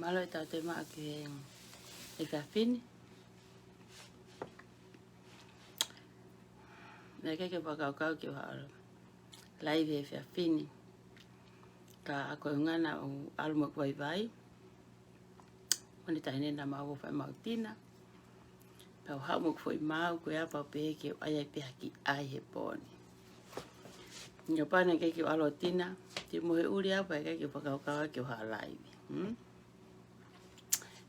malo e tau te maa ki e fefine. Nā ke fakaukau ki whaaro. Laive e fefine. Ka ako ngana o alumok vai vai. Mone taine na mau whai mautina. Pau haumok foi mau koe apa pe ke ai pe haki ai he poni. Nyo pane ke ki alo tina, ti mohe uri apa ke ki fakaukau ki ha live.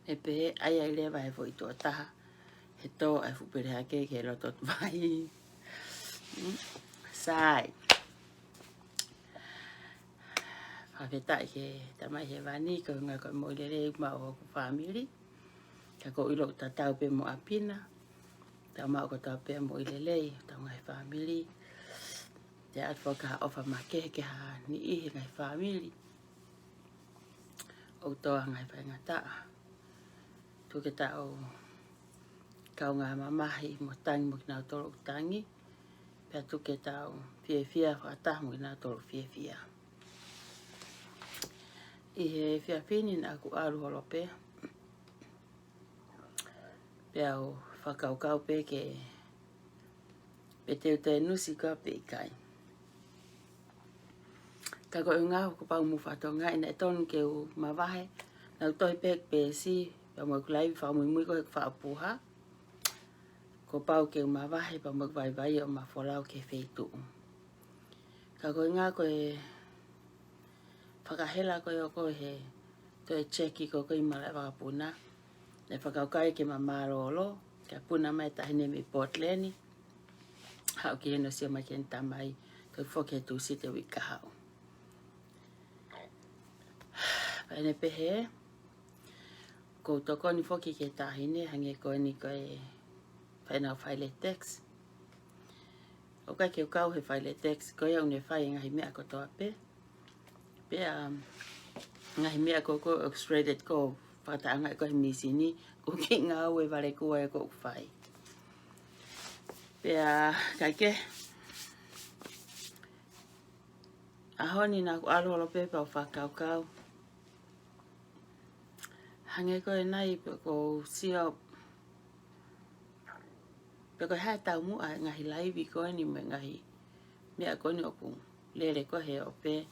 E pe ai le vai foi to taha. He to ai fu pere hake ke lo tot vai. Sai. Whawheta ke tamai he wani ko ngā koe mo lelei ma o ku family. Ka ko ilo ta tau pe mo apina. Ta ma ko ta pe mo lelei ta ngai family. Te at ka ofa ma kehekehe ni I ngai family. O to ngai pa ngata. Tu ke ta o kau ngā mahi mo tangi mo kina tolo tangi. Pea tu ke ta o fia whata mo kina tolo fia. I he fefine na aku aru holo pe. Pea o fakaukau pe ke pe te nusi ka pe kai. Ka ko ngā ko pau mu whatonga ina e tonu ke o mawahe. Na utoi pe pe si pa mo kulai fa muimui ko fa puha. Ko pau ke o mawahe pa mo vai o mafolau ke feitu. Ka ko ngā ko e whakahela ko he to e cheki ko i mara whakapuna. Ne fakaukai ke mamarolo, ka puna mai tahine me Portleni. Hau ki eno sia mai ken tamai, ko foke tu site wika hau. Paene pehe, ko toko ni foki ke tahine, hange ko ni ko e whainau whaile text. O kai ke ukau he whaile text, ko ia une whai ngahi mea ko toa pe. Pea ngahi mea ko x-rated ko whataanga ko he misini ko ki ngoue vale kua e ko whai. Pea kai ke ahoni na ku aloholo pepa o fakaukau. Hange ko e nai pe ko sio pe ko hai tau mua ngahi laivi ko ni me ngahi mea ko ni oku lele ko he o pe.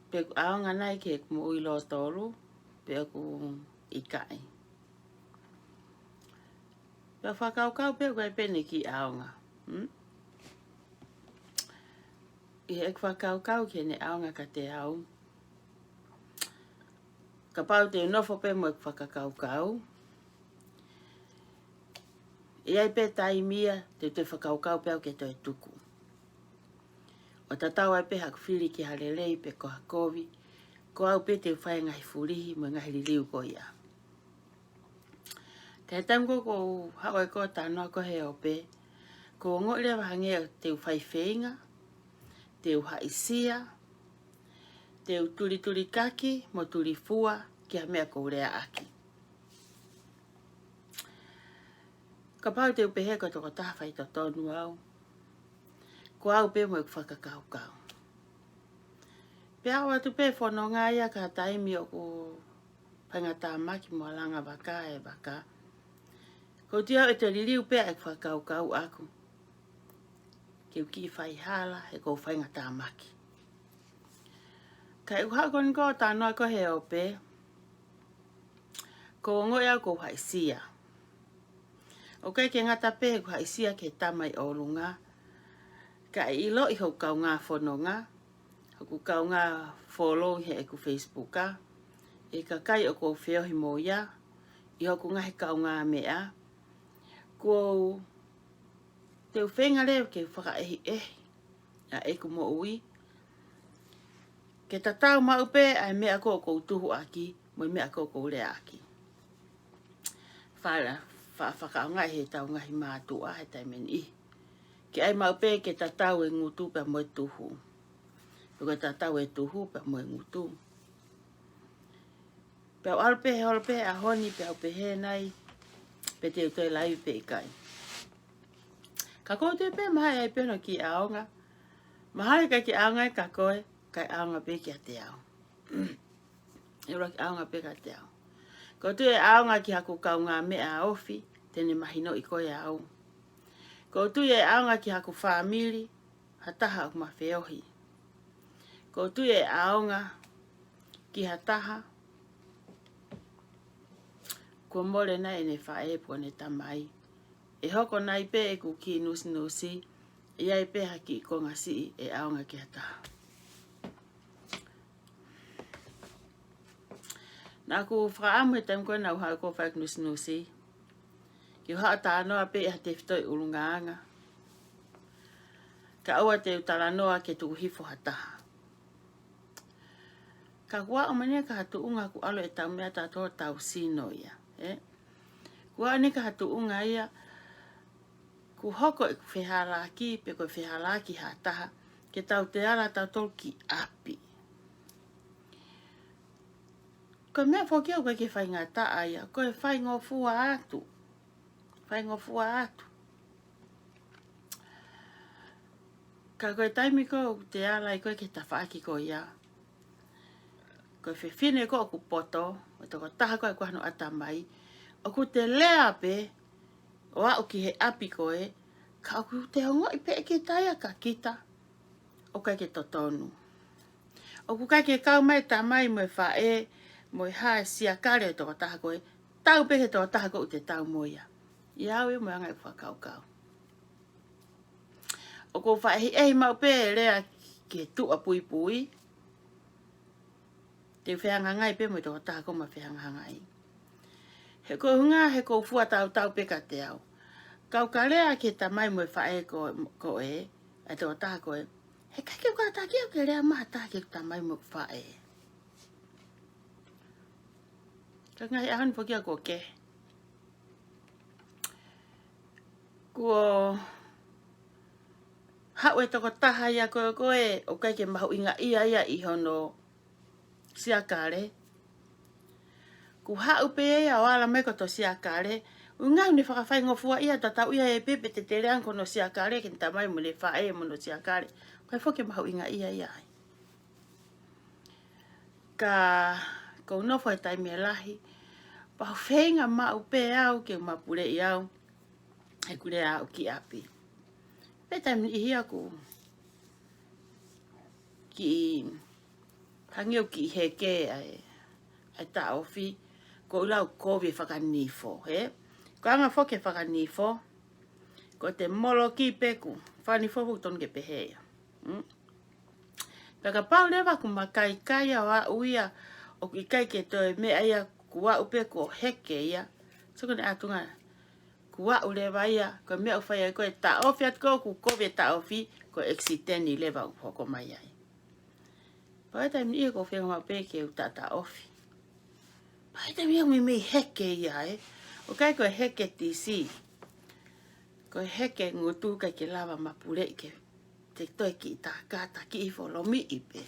Pe aonga nai ke mo ilo tolu, pe aku ikai. Pe fakaukau pe koe pene ki aonga. I ek fakaukau ke ne aonga ka te au. Ka pau te nofo pe mo ek fakakaukau. I ai pe taimia te fakaukau pe au ke toi tuku. O tatau ai pe haku whiri ki lelei pe ko hakovi, ko au pe te whai ngahi furihi mo ngahi liliu ko ia. Kei tango ko hao e ko tanoa ko he o pe, ko ngoue lewa hange o te whai whainga, te haisia, te turi kaki mo turi fua ki ha mea ko rea aki. Ka pau te upehe ko toko taha whai to tonu au. Ko au pe mo e fakakaukau. Pe au atu pe whono ngā ia ka taimi o ko pangata maki mo alanga waka e waka. Ko tia e te liliu pe e fakaukau aku. Ke uki whai hala e ko whaingata maki. Kai uha kon ko tanoa ko he o pe. Ko ngoue au ko haisia. O kai ke ngata pe ko haisia ke tamai o lunga. Ka ilo I hau kau ngā whanonga, haku kau ngā follow he e ku Facebooka, e ka kai o ko whiohi mo ia, I hoku ngahi kau ngā mea, ko te uwhenga leo ke whakaehi a e ku mo ui, ke tatau maupe ai mea ko tuhu aki, mo mea ko rea aki. Whakaonga he tau ngahi mātua he taimeni I. Ke ai maupe ke tatau e ngutu pe mo tuhu. Pe tatau e tuhu pe mo ngutu. Pe alpe he holpe a honi pe au pe he nai. Pe te utoi lai pe ikai. Ka koe te pe mahai ai peno ki aonga. Mahai ka ki aonga ka koe. Kai aonga pe ki a te ao. E ura ki aonga peka te au. Ko tu e aonga ki haku kau ngā mea ofi, tene mahino i koe au. Ko tu e aonga ki haku whaamili, hataha o mawheohi. Ko tu e aonga ki hataha, ko mole na ene whae po ne tamai. E hoko nai pe e ku ki nusi, ia e pe haki ko ngasi e aonga ki hataha. Nā ku whaamu e taim koe nau hau ko whaik nusi. Ki haa talanoa pe e te whitoi urungaanga. Ka aua te talanoa ke tuku hifo hataha. Ka kua o mania ka hatu unga ku alo e tau mea tātou tau sino ia. Kua ni ka hatu unga ia, ku hoko e ku fehalaki, pe ko fehalaki hataha, ke tau te ala tātou ki api. Ko mea whoki au koe ke whai ngā taa ia, koe whai ngō fua atu. Whai ngō fua atu. Ka koe taimi ko te ala i koe ke tawhaaki ko ia. Koe fefine ko ku poto, o toko taha koe kuhano atamai, o ku te lea pe, o au ki he api koe, ka ku te hongo i pe ke taia ka kita, o kai ke totonu. O ku kai ke kau mai tamai mo e whae, mo e hae sia kare o toko taha koe, tau pe ke toko taha koe te tau moia. Iawe mo anga i fakaukau. O ko whaehi ehi mau pe e rea ke tua pui pui, te whianga ngai pe mo i toko taha koe ma whianga ngai. He ko hunga he ko fua tau pe ka te au. Kau ka rea ke tamai mo e whae ko e, a toko taha koe, he kai ke kata ki au ke rea maha taha ke tamai mo whae. Ka ngai ahan po kia ko ke. Ko hau e toko taha ia koe, o kai ke mahu inga ia i hono siakare. Ku hau pe ia o ala mai ko to siakare, unga ni whakawhai ngofua ia tatau ia e pepe te te reang kono siakare, ke tamai mo le whae mo no siakare. Kai whoke mahu inga ia. Ka kou nofo e taimi e lahi, pahu whenga mau pe au ke mapure i au, e kure au ki api. Pe taimi i hia ku ki hangiu ki heke ai tauhi, ko ulau kowe whakanifo, he? Ko anga whoke whakanifo, ko te molo ki peku, whanifo hu ton ke pehea. Paka pau lewa ku makai kaya wa uia, o ki kai ke toi mea ia kuwa upe ko heke ia, so kone atunga, kuwa ulewa ia, ko mea ufaya koe ta ofi at ko ku kowe ta ofi, ko exiteni lewa upoko mai ai. Pai taimi ia ko whenga mau peke u ta ofi. Pai taimi ia me heke ia o kai ko heke tisi, ko heke ngutu kai ke lava mapure ke, te toi ki tangata ki ifolomi ipe.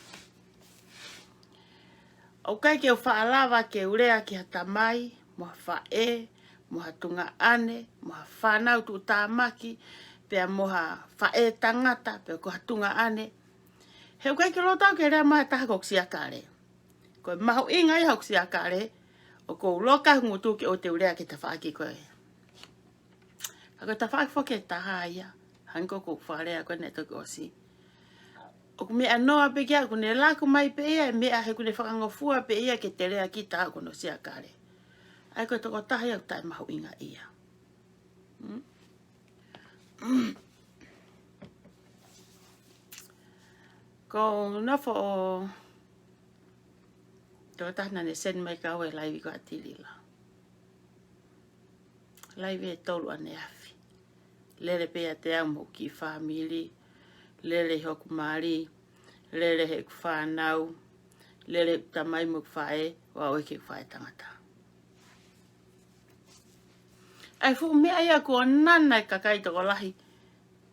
O kai ke whaalava ke urea ki atamai, mo whae, mo tunga ane, mo whanau tu tāmaki, pea mo whae tangata, pea ko tunga ane. He kai ke lotau ke rea maha taha kok siakare. Ko mahu inga i hok siakare, o ko loka ngutu ki o te urea ki ta whaaki koe. Ako ta whaaki whoke taha ia, hanko ko wharea koe ne toki osi. O ku mea noa pe kia, ku ne laku mai pe ia, mea he ku ne whakangofua pe ia ke te rea ki taha kono siakare. Ai koe toko taha ia, tai mahu inga ia. Ko nofo o tō tahna ne sen mai ka oe laivi ko atilila. Laivi e tolu ane afi. Lele pea te au mo ki whamili, lele hoku maari, lele he ku whanau, lele tamai mo ku whae, wa uike ku whae tangata. Ai fu mea ia ko nana i kakai toko lahi,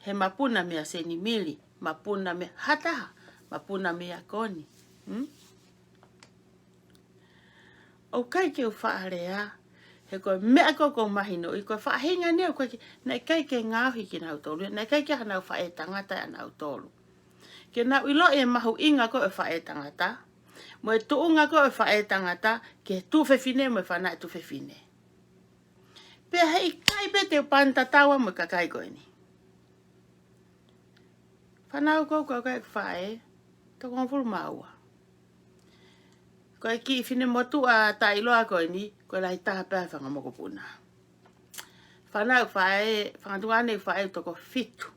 he mapuna mea seni mili, mapuna mea hataha, mapuna mea koni. O kai ke u whaarea, he koe mea ko mahino, i koe whaahinga nea, koe nei kai ke ngaahi ki nau tolu, nei kai ke hanau whae tangata a nau tolu. Ke nau ilo e mahu inga ko e whae tangata, mo e tuunga ko e whae tangata, ke tu fefine mo e whanai tu fefine. Pea hei kai be te panta tawa mo kakai koe ni. Whanau kou kai whae, to konfuru maua. Koe ki fine motu a tailoa koe ni, koe lai taha pēr whangamoko puna. Whanau whae, whangatunga whae toko fitu.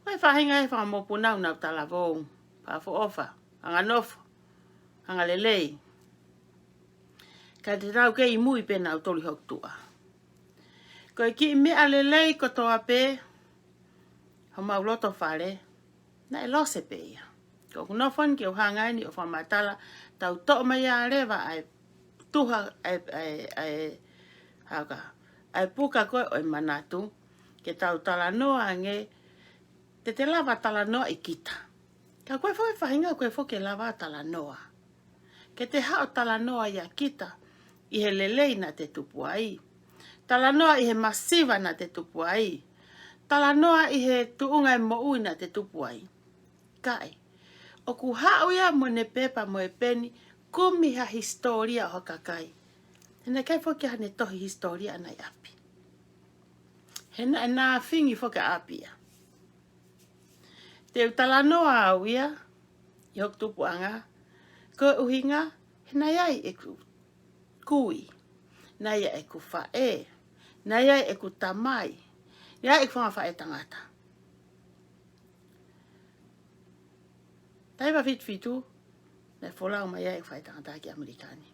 Koe whahinga e whangamoko puna unau talavou, pāwho ofa, hanga nofo, hanga lelei. Ka te rau ke i mui pēna au toli hok tua. Koe ki mea lelei ko toa pē, ho mau loto whare, na e lose pē ia. Ko kunofon ki o hangaini o whamatala, tau to mai a rewa ai tuha ai puka koe o i manatu, ke tau talanoa nge, te lava talanoa i kita. Ka koe fo e whahinga koe fo ke lava talanoa. Ke te hao talanoa ia kita, i he lelei na te tupu ai. Talanoa i he masiva na te tupu ai. Talanoa i he tuunga e moui na te tupu ai. Kai, o ku hao ia mo ne pepa mo e peni, kumi ha historia o kakai. Hena kai fo ke hane tohi historia anai api. Hena e nā whingi fo ke api ia. Te talanoa au ia, i hok tupu anga, ko uhinga, hena iai e ku kui, na ia e ku whae, na ia e ku tamai, ia e ku whae tangata. Taiwa fitu, na wholau mai ia e whae tangata ki Amerikani.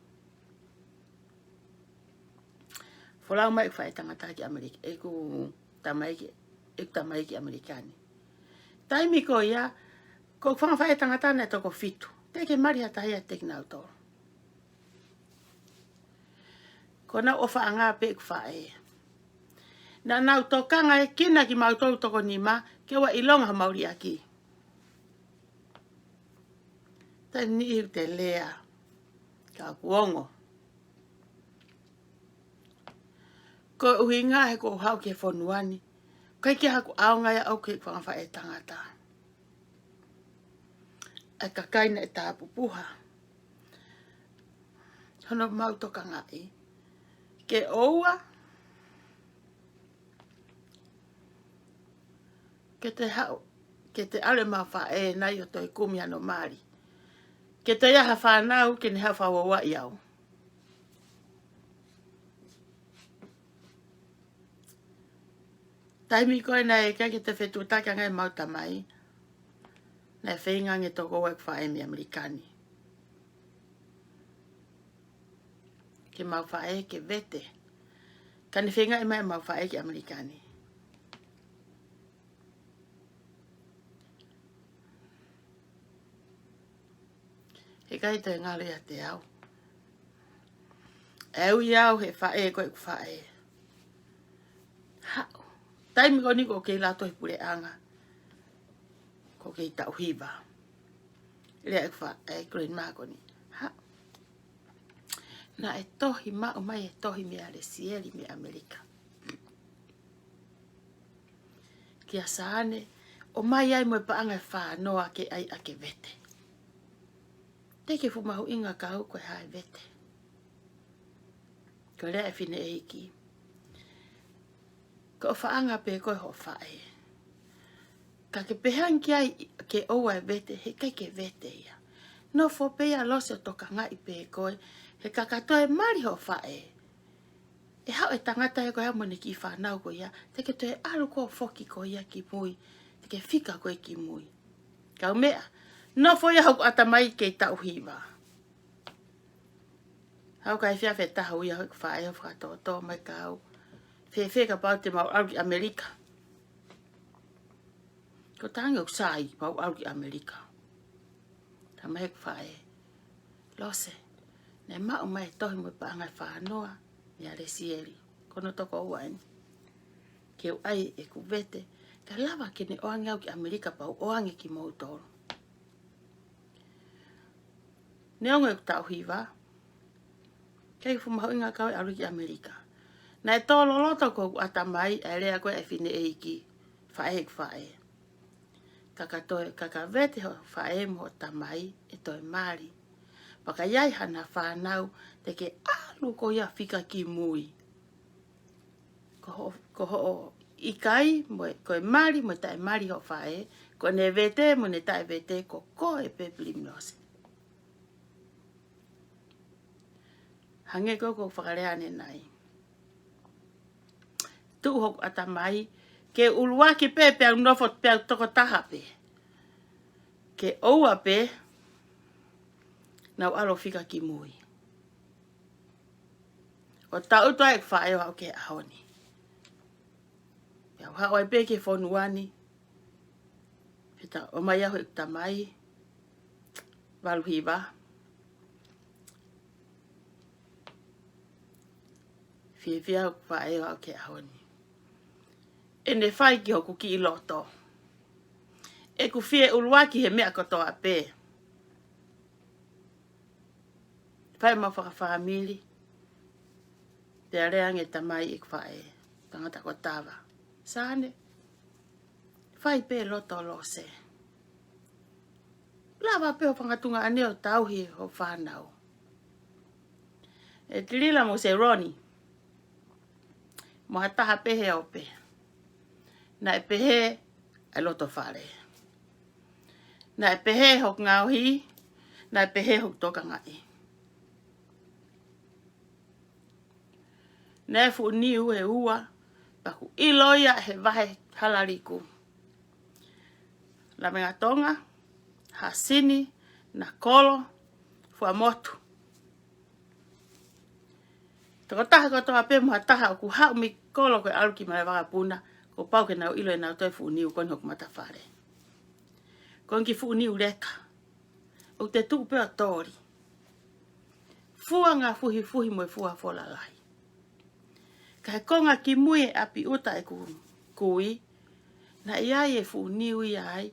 Wholau mai e whae tangata ki Amerikani, e ku tamai ki Amerikani. Taimi ko ia, ko whae tangata na toko fitu, teke maria tahia teki nau toro. Ko na ofa anga pe ku whae. Na nau tokanga e kina ki mautou toko nima, ke wa ilonga mauri aki. Ta ni te lea, ka kuongo. Ko uhinga he ko hau ke whonuani, kai ki haku aonga ia au ke whae tangata. Ai kakaina e tā pupuha. Hono mau toka ngai. Ke oua, ke te hao, ke te ale ma whae nai o toi kumi ano mari. Ke te iaha whanau, ke ne hao whawawa i au. Taimi koe nei, kai ke te whetu taka ngai mau tamai. Nei whenga nge toko wak whae mi Amerikani. Ke mau whae ke vete. Ka ni whenga i mai mau whae ki Amerikani. He kai te ngale a te au. Eau i au he whae koe ku whae. Hao. Taimi ko niko ke lato he pure anga. Ko ke tauhi ba. Lea e whae green mako ni. Hao. Na e tohi ma omai e tohi mea le sieri me Amerika. Kia saane, omai ai mo e paanga e whanoa ke ai ake vete. Teke fumahu inga ka hau koe hae vete. Ko lea e fine eiki. Ko o whaanga pe koe ho whae. Ka ke pehan ki ai ke oua e vete, he kai ke vete ia. No fo pea lose o toka ngai pe koe, he kakatoa e mari ho whae. E hao e tangata e koe hao mone ki whanau koe ia, teke to e alu ko foki koe ia ki mui, teke fika koe ki mui. Kau mea, no fo ia hau atamai ke tauhi wa. Hau kai fia fe tahu ia hau whae hau whakatoto mai kau. Fe ka pau te mau au ki Amerika. Ko tangi o sai mau au ki Amerika. Tamai hek whae. Lose. Ne mau mai tohi mo paanga whanoa. Ia le sieri. Kono toko uaini. Keu ai e ku vete. Ka lava ke ne oange au ki Amerika pau oange ki mautoro. Ne onge ku tau hiwa. Kei fumau inga kau e alu ki Amerika. Na e tolo loto ko atamai e lea koe e fine eiki. Whae hek whae. kakavete ho whae mo atamai e toi mari. Paka iai hana whanau te ke alu ko ia whika ki mui. Ko ho ikai mo koe mari mo tae mari ho whae. Ko ne vete mo ne tae vete ko koe pe Pilimilose. Hange ko whakareane nai. Tu hok atamai ke uluaki pe au nofot pe au toko taha pe. Ke oua pe nau alo whika ki mui. O tau toa e whae au ke ahoni. Pea hawai pe ke whonuani. Pita omai ahu e tamai. Waluhiwa. Whiwhia au whae au ke ahoni. E ne whai ki hoku ki i loto. E ku whie uluaki he mea kotoa pe. Whai ma whakawhamili. Te areange tamai i whae. Tangata ko tawa. Sane. Whai pe loto lose. Lava pe o whangatunga aneo tauhi ho whanau. E tilila mo se Roni. Mo hataha pehe o pe. Na e pehe e loto whare. Na e pehe hok ngaahi. Na e pehe hok toka ngai. Na e fu niu e ua. Paku iloia he vahe halariku. La menga Tonga. Hasini. Na kolo. Fua motu. Tako taha kotoa pe mo hataha o ku hau mi kolo koe aluki mai wakapuna. Ko pau ke nau ilo e nau toi fu niu koni hok matawhare. Konki fu niu leka. O te tuku peo tori. Fua ngā fuhi mo e fua fola lai. Ka he konga ki mui e api uta e kui. Na iai e fu niu iai.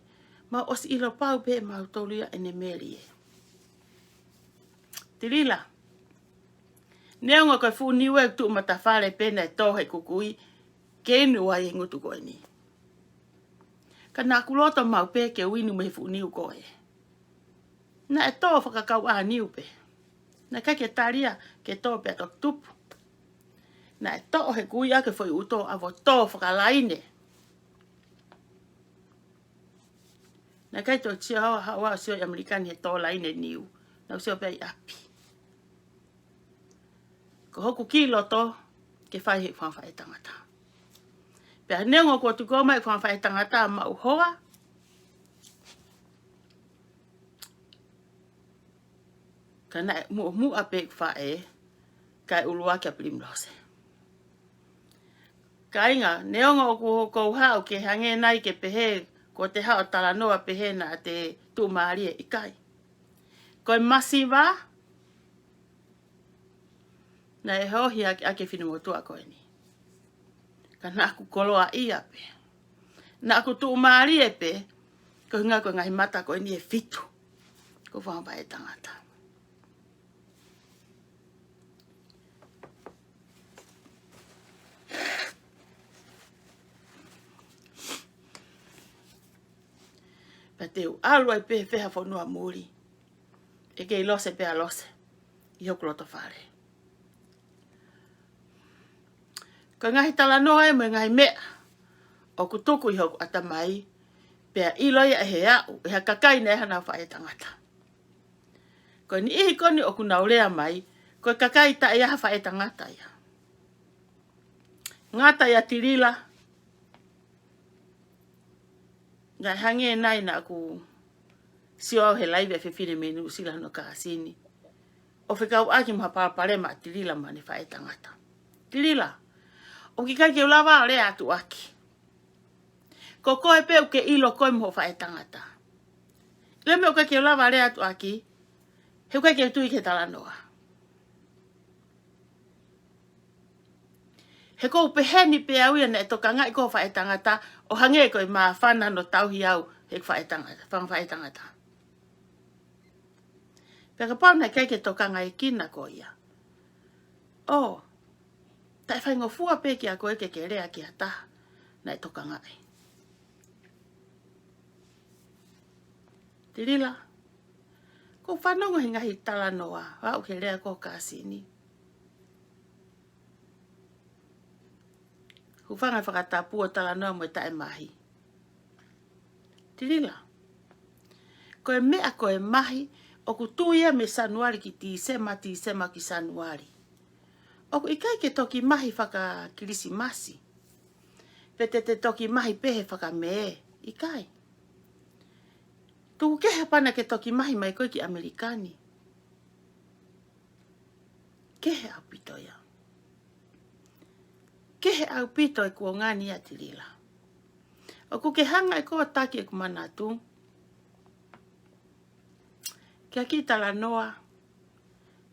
Ma osi ilo pau pe mau toluia e ne melie. Tirila. Neonga koe fu niu e tu matawhare pena e tohe kukui. Ke inu ai e ngutu koe ni. Ka nā kuloto mau pe ke winu me fu niu koe. Na e tō fakakaukau niu pe. Na kai ke taria ke tō pe atok tupu. Na e tō he kui ake foi uto avo tō fakalaine. Na kai tō tia hawa sio Amerikani he tō laine niu. Na sio pe i api. Ko hoku ki loto ke whai he whawhai tangata. Pea neongo ko tuko mai whawhai tangata ma uhoa. Kana mu ape whae kai uluaki a Pilimilose. Ka inga, neongo ko hao ke hange nai ke pehe ko te hao talanoa pehe na te tu malie i kai. Koe masiwa na e hohi ake whinumotua koe ni. Ka na aku koloa i ape. Na aku tu malie pe ko hinga ko ngahi mata koe ni e fitu. Ko whawhai tangata. Pa teu alu ai pe feha whanua muri. E kei lose pe a lose. I hoku loto whare. Ka ngahi talanoa e mo ngahi mea. O kutuku i hoku atamai. Pea iloia e he au. E ha kakai na e hana whae tangata. Ko ni ihi koni o kunaurea mai. Ko kakai ta e aha whae tangata ia. Ngata ia tirila. Ngai hange nai na aku sio au he laive fefine menu sila no kaasini. O fekau'aki mo hapapare ma tirila ma ni whae tangata. Tirila. O ki kai ke ulawa o rea atu aki. Ko koe pe uke ilo koe mo whae tangata. Leme o kai ke ulawa o rea atu aki. He kai ke tui ke talanoa. He kou peheni pe au ia na e toka ngai ko whae tangata. O hange koe maa whana no tauhi au he whae tangata. Whae tangata. Pea ka pau na kai ke toka ngai kina ko ia. O. Tai whai ngofua pe ki a koe ke rea ki a taha. Na e toka ngai. Tirila. Ko whanonga hi ngahi talanoa. Wau ke rea ko kāsini. Hufanga whakatapu o talanoa mo tae mahi. Tirila. Ko e mea ko e mahi. Oku tuia me sanuari ki tīsema ki sanuari. Oku ikai ke toki mahi whaka kirisimasi. Pete te toki mahi pehe whaka mee. Ikai. Tuku kehe pana ke toki mahi mai koe ki Amerikani. Kehe au pito ia. Kehe au pito e kua ngani a tirila. Oku ke hanga e kua taki e kumanatu. Kia ki talanoa.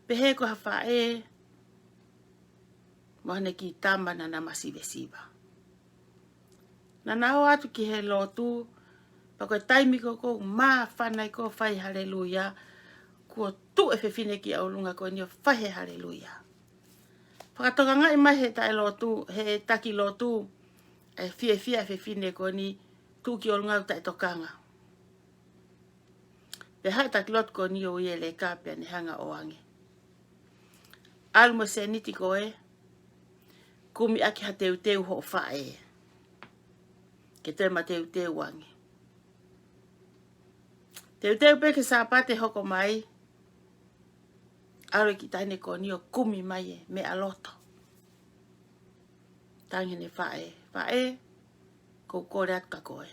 Pehe ko hawha e. Mohane ki tama na namasive siva. Nana o atu ki he lotu. Pako e taimi ko maa whanai ko whai haleluia. Kua tu e fefine ki aulunga ko nio whai haleluia. Whakatoka ngai mai he tae lotu, he taki lotu. E fie e fefine ko ni tu ki aulunga tae tokanga. Pe hai taki lotu ko ni o ie le kāpia ni hanga o ange. Almo se niti ko e. Kumi aki ha teu ho whae. Ke te ma teu wangi. Teu peke sāpate hoko mai. Aro ki taine ko ni o kumi mai e me aloto. Tangi ne whae. Whae. Ko kore atu ka koe.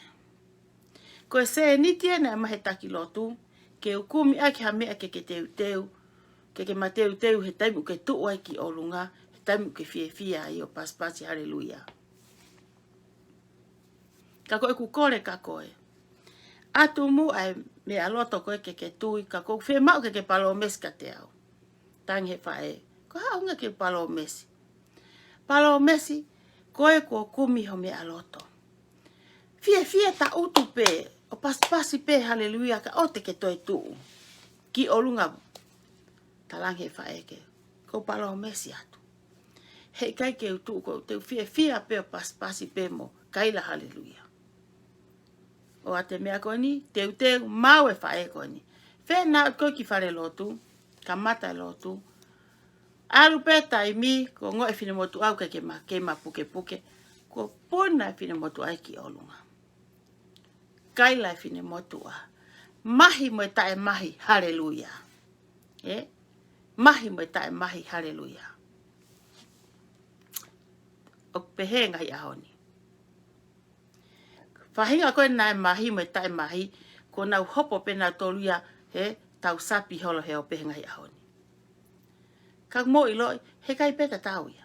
Ko e se niti e na mahe taki lotu. Ke u kumi aki ha mea ke teu. Ke ma teu he taimu ke tuai ki olunga. He taimu ke fie ai o paspasi haleluia. Ka koe ku kore ka koe. Atu mu ai me aloto koe ke tui. Ka koe whi mau ke palo mesi ka te au. Tangi he whae. Ko haunga ke palo mesi. Palo mesi. Koe ko kumi ho me aloto. Fie ta utu pe. O paspasi pe haleluia ka o te ke toi tuu. Ki olunga. Talangi he whae ke. Ko palo mesi atu. He kai ke utu ko te fie pe o paspasi pe mo. Kaila haleluia. O ate mea koni, teu, mau e whae koni. Whena koe ki whare lotu, ka mata e lotu. Aru pe taimi, ko ngoe fine motu au ke ma puke. Ko puna e fine motu ai ki olunga. Kaila e fine motu a. Mahi mo e tae mahi, haleluia. Mahi mo e tae mahi, haleluia. O pehe ngai ahoni. Whahinga koe nai mahi mo tae mahi, ko nau hopo pe nau toluia he tau sapi holo he o pehenga hi ahoni. Ka mo i loi, he kai peta tau ia.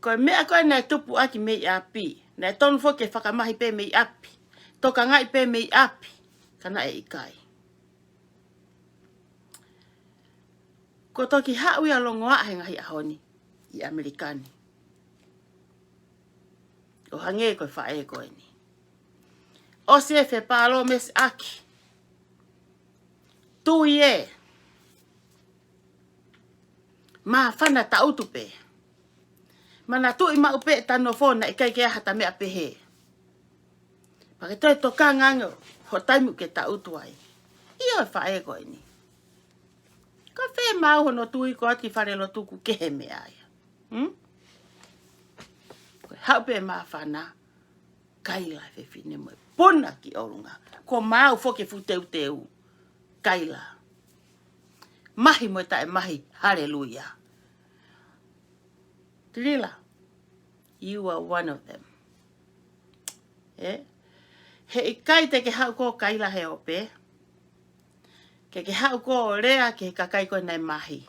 Koe mea koe nai tupu aki mei api, nai tonu fo ke whakamahi pe mei api, toka ngai pe mei api, kana e ikai. Ko toki haui alongoa henga hi ahoni i Amerikani. O hange koe whae koe ni. O se fe palo mes aki. Tui e. Ma whana ta utupe. Mana tui ma upe tano fona i kai ke ahata mea pehe. Pake toi toka ngango ho taimu ke ta utuai. Iyo e whae koe ni. Ko whee mau hono tui ko ati whare lo tuku kehe mea ia. Ko haupe maa whana. Kaila fefine mo. Puna ki orunga. Ko mau foke futeu. Kaila. Mahi mo tae mahi. Hallelujah. Trila. You are one of them. He ikai te ke hau ko kaila he ope. Ke hau ko rea ke kakai ko nai mahi.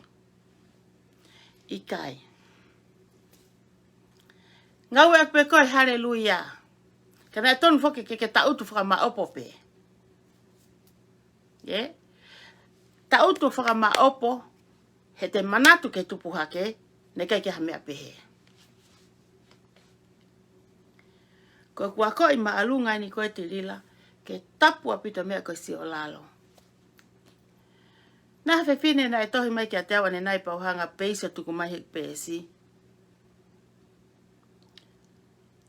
Ikai. Ngoue akpe koe hallelujah. Kana tonu foke ke tautu whakama opo pe. Tautu whakama opo. He te manatu ke tupu hake. Ne kai ke hamea pehe. Ko kua koi maalunga ni koe te lila. Ke tapu apito mea koe si o lalo. Nā fefine nai tohi mai kia teawane nai pauhanga peiso tuku mai hek pesi.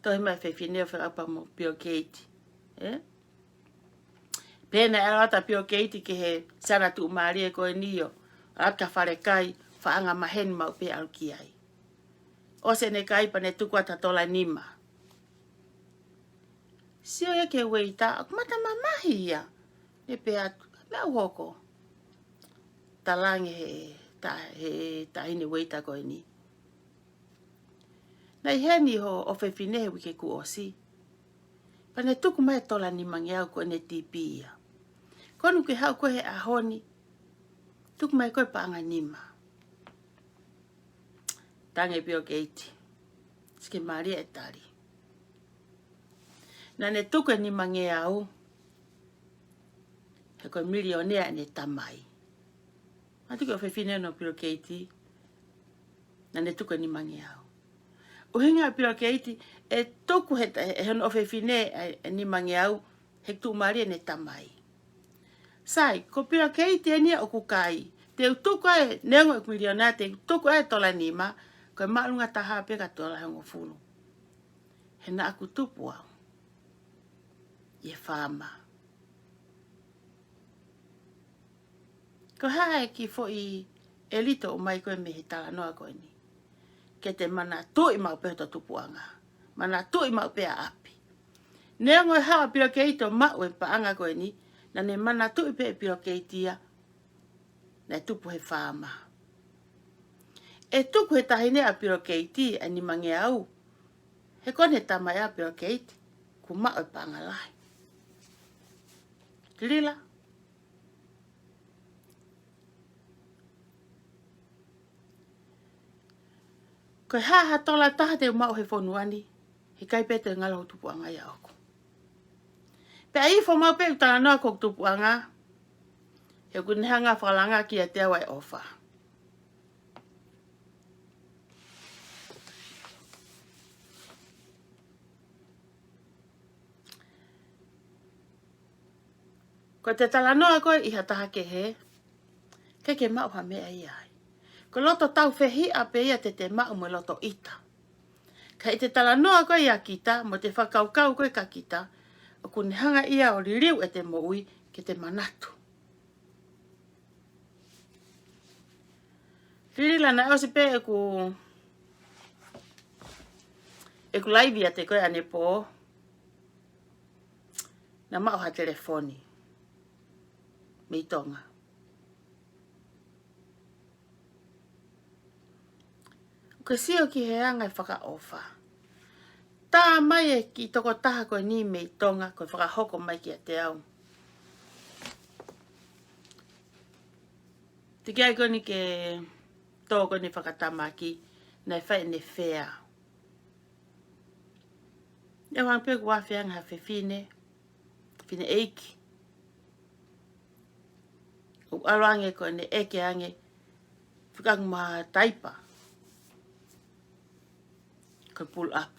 Tohi mai fefine o whakapa mo pio keiti. Pena e rata pio keiti ke he sana tu malie koe nio. Aka whare kai whaanga maheni mau pe alki ai. O se ne kai pa ne tukua tatola nima. Sio e ke weita, aku mata mamahi ia. Ne pe atu, me au hoko. Talange he tahine weita koe ni. Nei heni ho ofefine he wike ku osi. Pa ne tuku mai tola nima nge au koe ne tipi ia. Konu ke hau koe he ahoni. Tuku mai koe paanga nima. Tange pio keiti. Ske maria e tari. Na ne tuku e nima nge au. He koe milionea ne atamai. Matuki ofefine no pio keiti. Na ne tuku e nima nge au. Uhinga pio keiti e tuku he hono ofefine e nima nge au. He tu maria ne atamai. Sai, ko pio keiti e nia o kukai. Te utuku e nengo e milionea te utuku e tola nima. Koe maalunga taha peka tola hongo fulu. He na aku tupu au. Ye faama. Ko hae ki fo i elito omai koe me he talanoa koe ni. Ke te mana tui mau pe to tupuanga. Mana tui mau pe a api. Nengo e hawa pio keito mau e paanga koe ni. Na ne mana tui pe pio keitia. Na tupu he faama. E tuku he tahine a pio keiti e ni mange au. He kone tamai a pio keiti. Ku mau e paanga lai. Lila. Koe haha tola taha te mau he whonuani. He kai pete ngalo tupuanga ia oku. Pe a ifo mau pe talanoa kok tupuanga. He kunihanga whalanga ki a te awai ofa. Ko te talanoa koe iha taha kehe. Ke mau ha mea iai. Ko loto tau fehi a pe ia te mau mo loto ita. Ka i te talanoa koe ia kita, mo te fakaukau koe ka kita. O kunihanga ia o ririu e te moui ke te manatu. Ririla na o si pe e ku laivi a te koe ane po. Na mau ha telefoni. Me i Tonga. Ko sio ki he anga e whakaofa. Tā mai e ki toko taha koe ni me i Tonga, koe whakahoko mai ki a te au. Te kia koe ni ke tōko ni whakatamaki, nei whai ne whea. E wang pe kua wheanga fefine, fine eiki. O arange koe ne eke ange, whakang maha taipa. Koe pull up.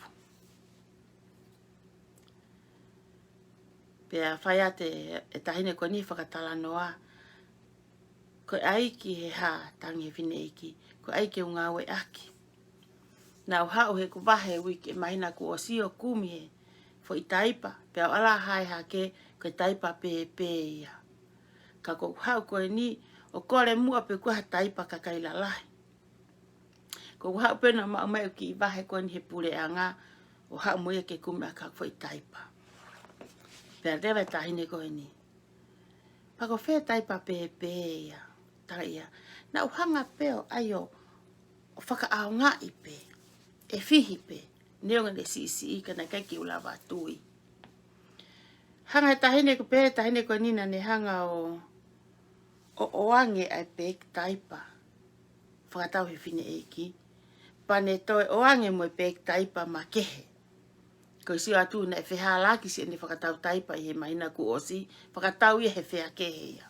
Pea whai ate e tahine koe ni whakatalanoa. Koe aiki he ha tangi fine eiki. Koe aiki o ngoue aki. Nau hau he kuwahe uike mahina ku o sio kumi he. Fo i taipa. Pea ala hai hake koe taipa pe ia. Ka ko hau koe ni o kore mua pe kua taipa kakaila lai. Ko hau pena ma mai ki wahe koe ni he pule anga. O hau muia ke kumi a ka fo i taipa. Pea rewa tahine koe ni. Pako whea taipa pe ia. Tara ia. Na uhanga peo ayo o whakaau ngāhi pe. E fihi pe. Neonga ne si kana kai ki ula watui. Hanga e tahine ko pe tahine ko nina ne hanga o oange ai pe taipa. Whakatau he fine eiki. Pane toi oange mo pe taipa ma kehe. Ko si atu na e wheha laki si ene whakatau taipa i he mahina ku osi. Whakatau i he whea kehe ia.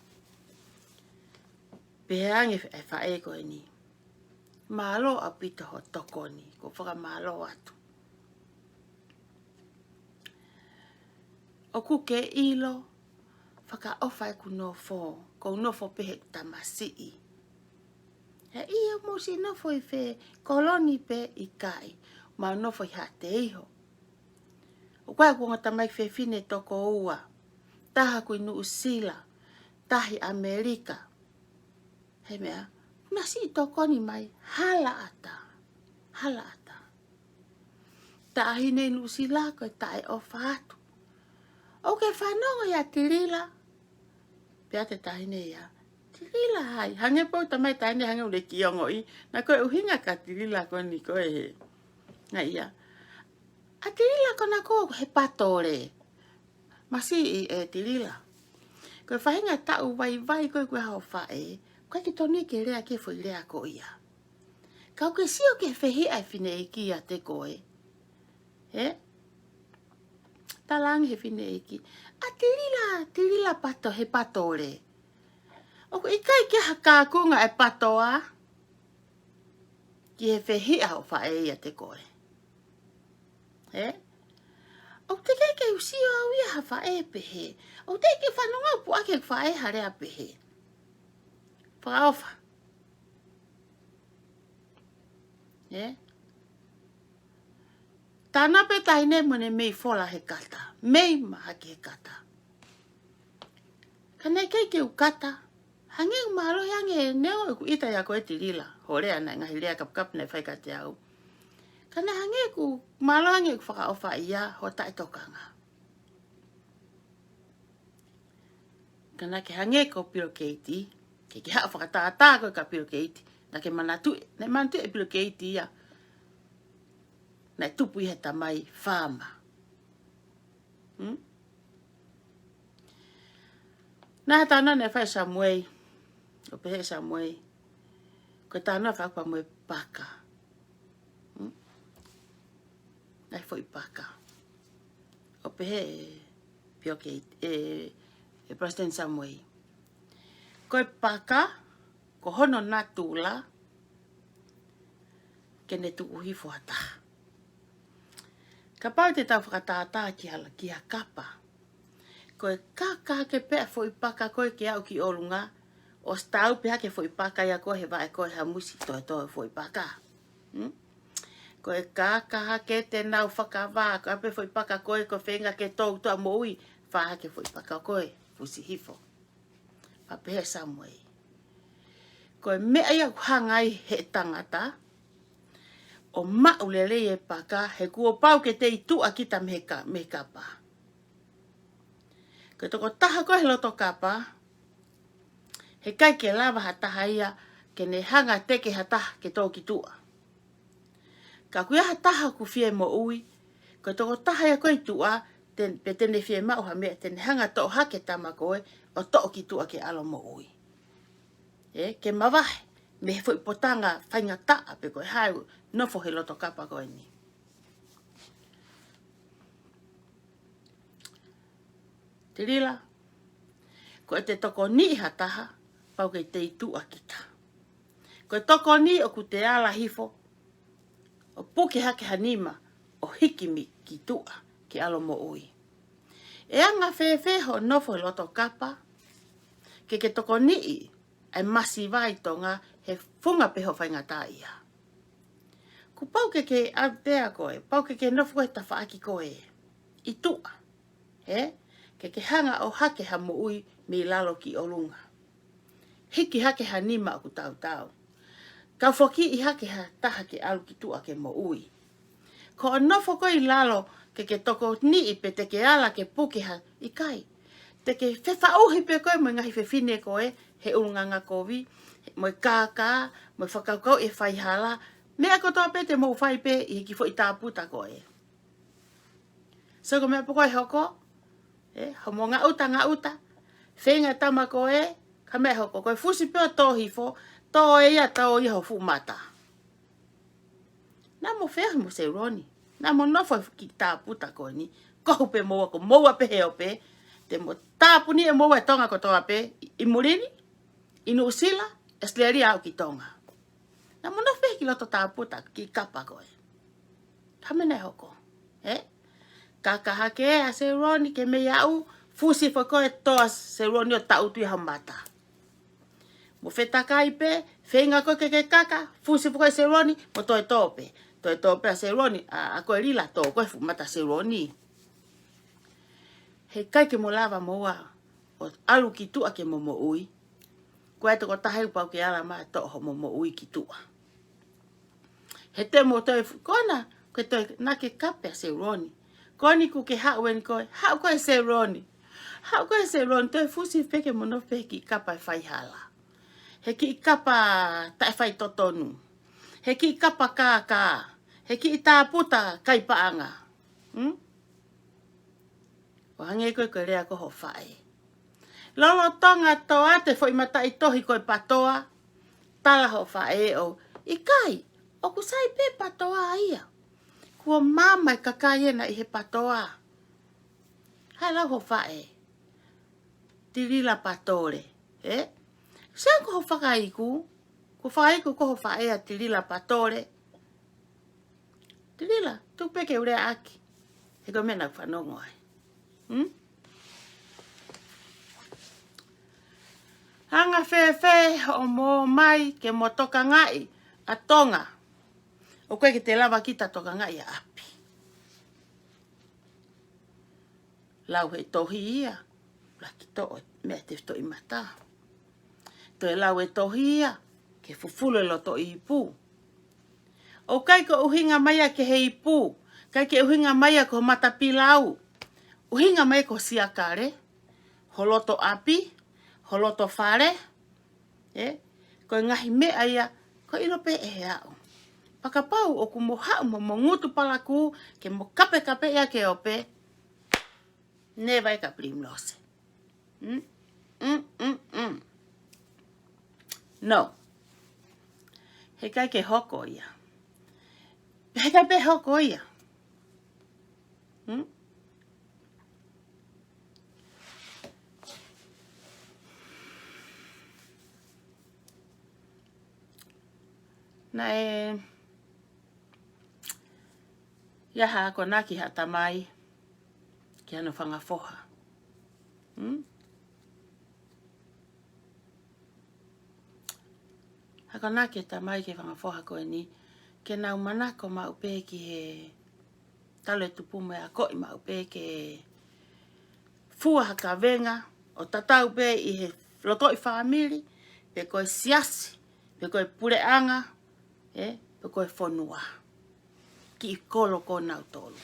Pehange e whae koe ni. Malo a pita ho toko ni. Ko whaka malo atu. O kuke ilo. Whaka ofa e ku nofo. Ko nofo pehe tamasi i. He ia mosi nofo i whe koloni pe i kai. Ma nofo i ha te iho. O koe ko atamai fefine toko ua. Taha kui New Zealand. Tahi Amerika. He mea. Nasi tokoni mai. Hala ata. Hala ata. Tahine New Zealand koe tae ofa atu. O ke whanonga ya tirila. Pea te tahine ya. Tirila hai. Hange pau tamai tahine hange ule kiongo i. Na koe uhinga ka tirila koe ni koe he. Nga ia. A tirila kona ko he patore. Masi e tirila. Koe whahinga tau vai koe hao whae. Koe ki toni ke rea ke fo rea ko ia. Kau ke sio ke whehi ai fine iki a te koe. He? Talangi he fine iki. A tirila pato he patore. O ko ikai ke hakakunga e patoa. Ki he whehi au whae ia te koe. He? O te kei ke usio au ia ha whae pehe. O te ke whanonga pu ake whae harea pehe. Whaofa. He? Tāna pe tahine mone mei fola he kata. Mei maha ke he kata. Kanei kei ke ukata. Hange umaro hange neo ku ita ya koe tirila. Horea na ngahi lea kap na whai kate au. Kana hange ku malo hange ku whakaofa ia ho tae tokanga. Kana ke hange ko piro keiti. Ke haa whakatata koe ka piro keiti. Na ke manatu e piro keiti ia. Na tupu i he tamai faama. Nā tāna ne whai Samuei. O pehe Samuei. Ko tāna whakapa moe paka. Nai foi paka. O pehe pioke e President Samuei. Ko paka. Ko hono natula. Kene tuku hifo hataha. Ka pau te tau whakatata ki a kapa. Koe kaka ke pea foi paka koe ke au ki olunga. O stau pea ke foi paka ia koe he vae koe ha musi toi foi paka. Koe kaka ke te nau whakawā. Koe ape foi paka koe ko whenga ke tau tua moui. Wha ke foi paka koe. Fusi hifo. Papehe Samuei. Koe mea ia kuhangai he tangata. O mau lelei e paka, he kua pau ke te itua kita me kapa. Ko toko taha koe he loto kapa, he kai ke lava ha taha ia, ke ne hanga teke ha taha ke toki tua. Ka kuia ha taha ku fie mo ui, ko toko taha ia koe tua, pe tene fie mau ha mea, tene hanga to hake tama koe, o toki tua ke alo mo ui. Ke mawahe, me he fui potanga whainga taa pe koe hau, nofo he loto kapa koe ni. Te rila, ko te toko ni ha taha, pau kei te itua kita. Ko toko ni o ku te ala hifo, o puki hake hanima, o hikimi ki tua, ki alo mo ui. E anga whewheho nofo he loto kapa, ke toko ni ai masi vai Tonga, he funga peho whainga tā ia. Ku pau ke apea koe, pau ke nofu koe tawhaaki koe. I tua. He? Ke hanga o hake ha mo ui mi lalo ki olunga. Hiki hake ha nima aku tau. Kau whoki i hake ha taha ke alu ki tua ke mo ui. Ko nofu koe i lalo ke toko ni i pe te ke ala ke puke ha i kai. Te ke fefauhi pe koe mo ngahi fefine koe, he urunganga kovi, mo kaka, mo fakaukau e whaihala, mea kotoa pe te mou whai pe i ki fo i tāputa koe. So ko mea poko e hoko, homo ngā uta, whenga tama koe, ka mea hoko, koe fusi peo tauhi fo, tō e ia tau i ho fu mata. Nā mo whehi mo se roni, nā mo nofo ki tāputa koe ni, kohu pe moua ko moua pe heo pe, te mo tāpuni e moua e Tonga kotoa pe, i murini, i New Zealand, e sleri au ki Tonga. Nā mo nofo ki loto tāputa ki kapa koe. Kamene hoko, kakahake a se roni ke me iau, fusi fo koe toa se roni o tautu i hamata. Mo whetakai pe, whenga koe ke kaka, fusi fo koe se roni, mo toe tope. Toe tope a se roni, a koe rila to, koe fu mata se roni. he kai ke mo lava moa o alu ki tua ke mo ui. Ko e te ko tahe upau ke ala maa to ho mo ui ki tua. He te mo toi kona, ko toi na ke kape se roni. Koni ku ke hau en koe, hau koe se roni. Hau koe se roni, toi fusi peke mo no peki kapa e whai hala. He ki kapa tai whai totonu. He ki kapa kākā. He ki tāputa kai paanga. O hange koe koe rea koho whae. Lolo tonga toa te fo imata i tohi koe patoa. Tala ho whae o. I kai, o ku sai pe patoa ia. Kua mama i kakai ena i he patoa. Hai lau ho whae. Tirila patore. Sean ko ho whakaiku. Ko whakaiku ko ho whae a tirila patore. Tirila, tu peke urea aki. He ko mena whanongo ai. Hanga fefe o mo mai ke mo toka ngai a Tonga. O koe ki te lava kita toka ngai a api. Lau he tohi ia. La ki to mea te to imata. To e lau e tohi ia. Ke fufule lo to i pu. O kai ko uhinga maia ke he i pu. Kai ke uhinga maia ko mata pilau. Uhinga mai ko siakare. Holoto api. Holoto whare. Ko ngahi mea ia. Ko ilope e au. Pakapau o ku mo hau mo ngutu palaku. Ke mo kape kape ia ke ope. Ne vai ka Pilimilose. No. He kai ke hoko ia. He kai pe hoko ia. Na e iaha ko naki atamai ki ano whanga foha. Hako naki atamai ki whanga foha ko ni ke nau manako ma upe ki he talu e tupu me a koi ma upe ke fua haka venga o tatau pe i he loto i whaamiri pe koe siasi pe koe pureanga pe koe whonua ki i kolo ko nau tolu.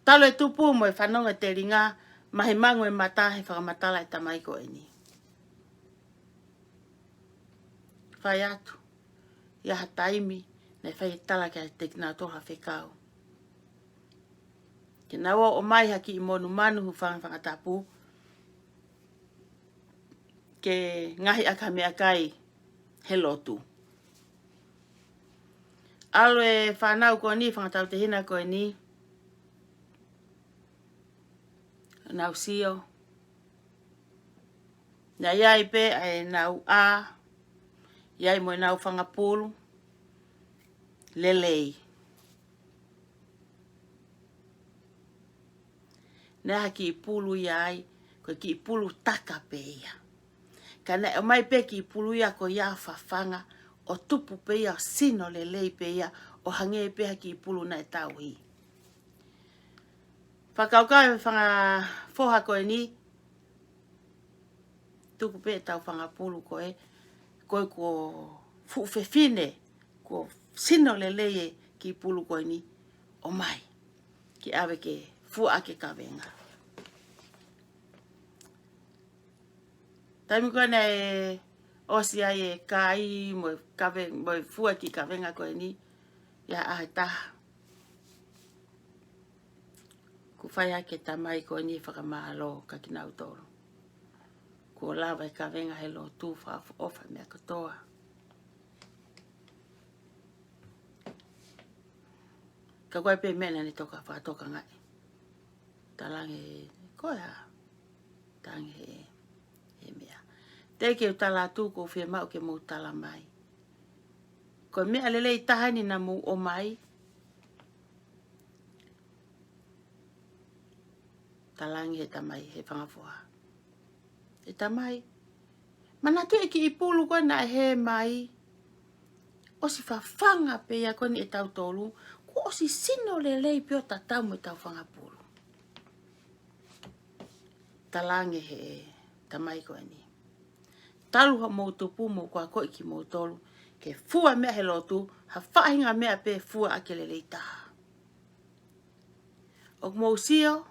Talu e tupu mo e whanonga te ringa mahi mangu e mata he whakamatala e tamai ko e ni. Whai atu, iaha taimi, nei whai tala kia te kina toha fekau. Ke naua omai haki i monu manu hu whangatapu. Ke ngahi aka mea kai he lotu. Alo e whanau ko ni, whangatau te hina ko ni. Nau sio. Na iai pe ai nau a. Iai mo nau whangapulu. Lelei. Neha ki i pulu iai. Ko ki i pulu taka pe ia. Ka ne o mai pe ki i pulu ia ko ia whawhanga. O tupu pe ia sino lelei pe ia. O hange pe ki i pulu na e tauhi. Fakaukau e whanga foha koe ni. Tuku pe tau whangapulu koe. Koe ko ofefine. Ko sino lelei ki i pulu koe ni. Omai. Ki awe ke fakaoli ka venga. Taimi koe na e osi ai e kai mo fakaoli ka venga koe ni. Ia ahe taha. Ku whai ake tamai koe ni whakamahalo ka kinau toro. Ko lawa e ka venga he lo tu ofa mea katoa. Ka koe pe mena ni toka whatoka ngai. Talange koe ha. Tange he mea. Te ke utala tu ko whia mau ke mo utala mai. Koe mea lelei tahani na mu omai. Talange he tamai he whangafoha. E tamai. Mana tu e ki i pulu koe na he mai. O si whawhanga pe ia koe ni e tau tolu. Ko o si sino lelei pio tatau mo e tau whangapulu. talange he tamai koe ni. Talu ho mou tupu mou kua koi ki mou tolu. Ke fua mea he lotu, ha whahinga mea pe fua ake lelei taha. O mou sio,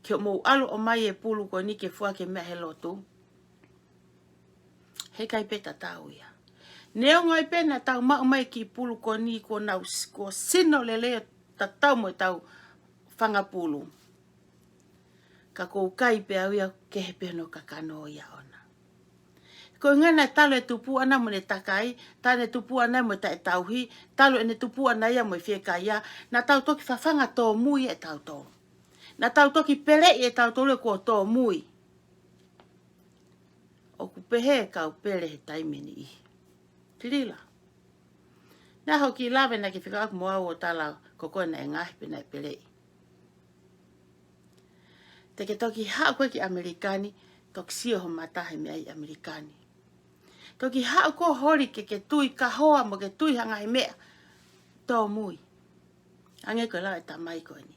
ke o mou alu omai e pulu koe ni ke fua ke mea he lotu. He kai pe tatau ia. Neo ngai pe na tau maumai ki pulu koe ni ko nau ko sino lelei tatau mo tau whanga pulu. Ka kou kai pe au ia kehekehe no kakano ia ona. Ko ngana talo e tupu ana mo ne takai, tane tupu ana mo ta e tauhi, talo e tupu ana ia mo fekaia, na tau toki whawhanga tō mui e tau tō. Na tau toki pele e tau tō ko tō mui. O ku pehe kau pele he taimeni i. Tirila. Na hoki lawe na ki fekau'aki mo au o tala koko na e ngaahi pe na e pele. Te ke toki haa koe ki Amerikani, toki sio ho matahe mea i Amerikani. Toki hau ko hori ke tui ka hoa mo ke tui hanga he mea. Tō mui. Ange koe lau e tamai koe ni.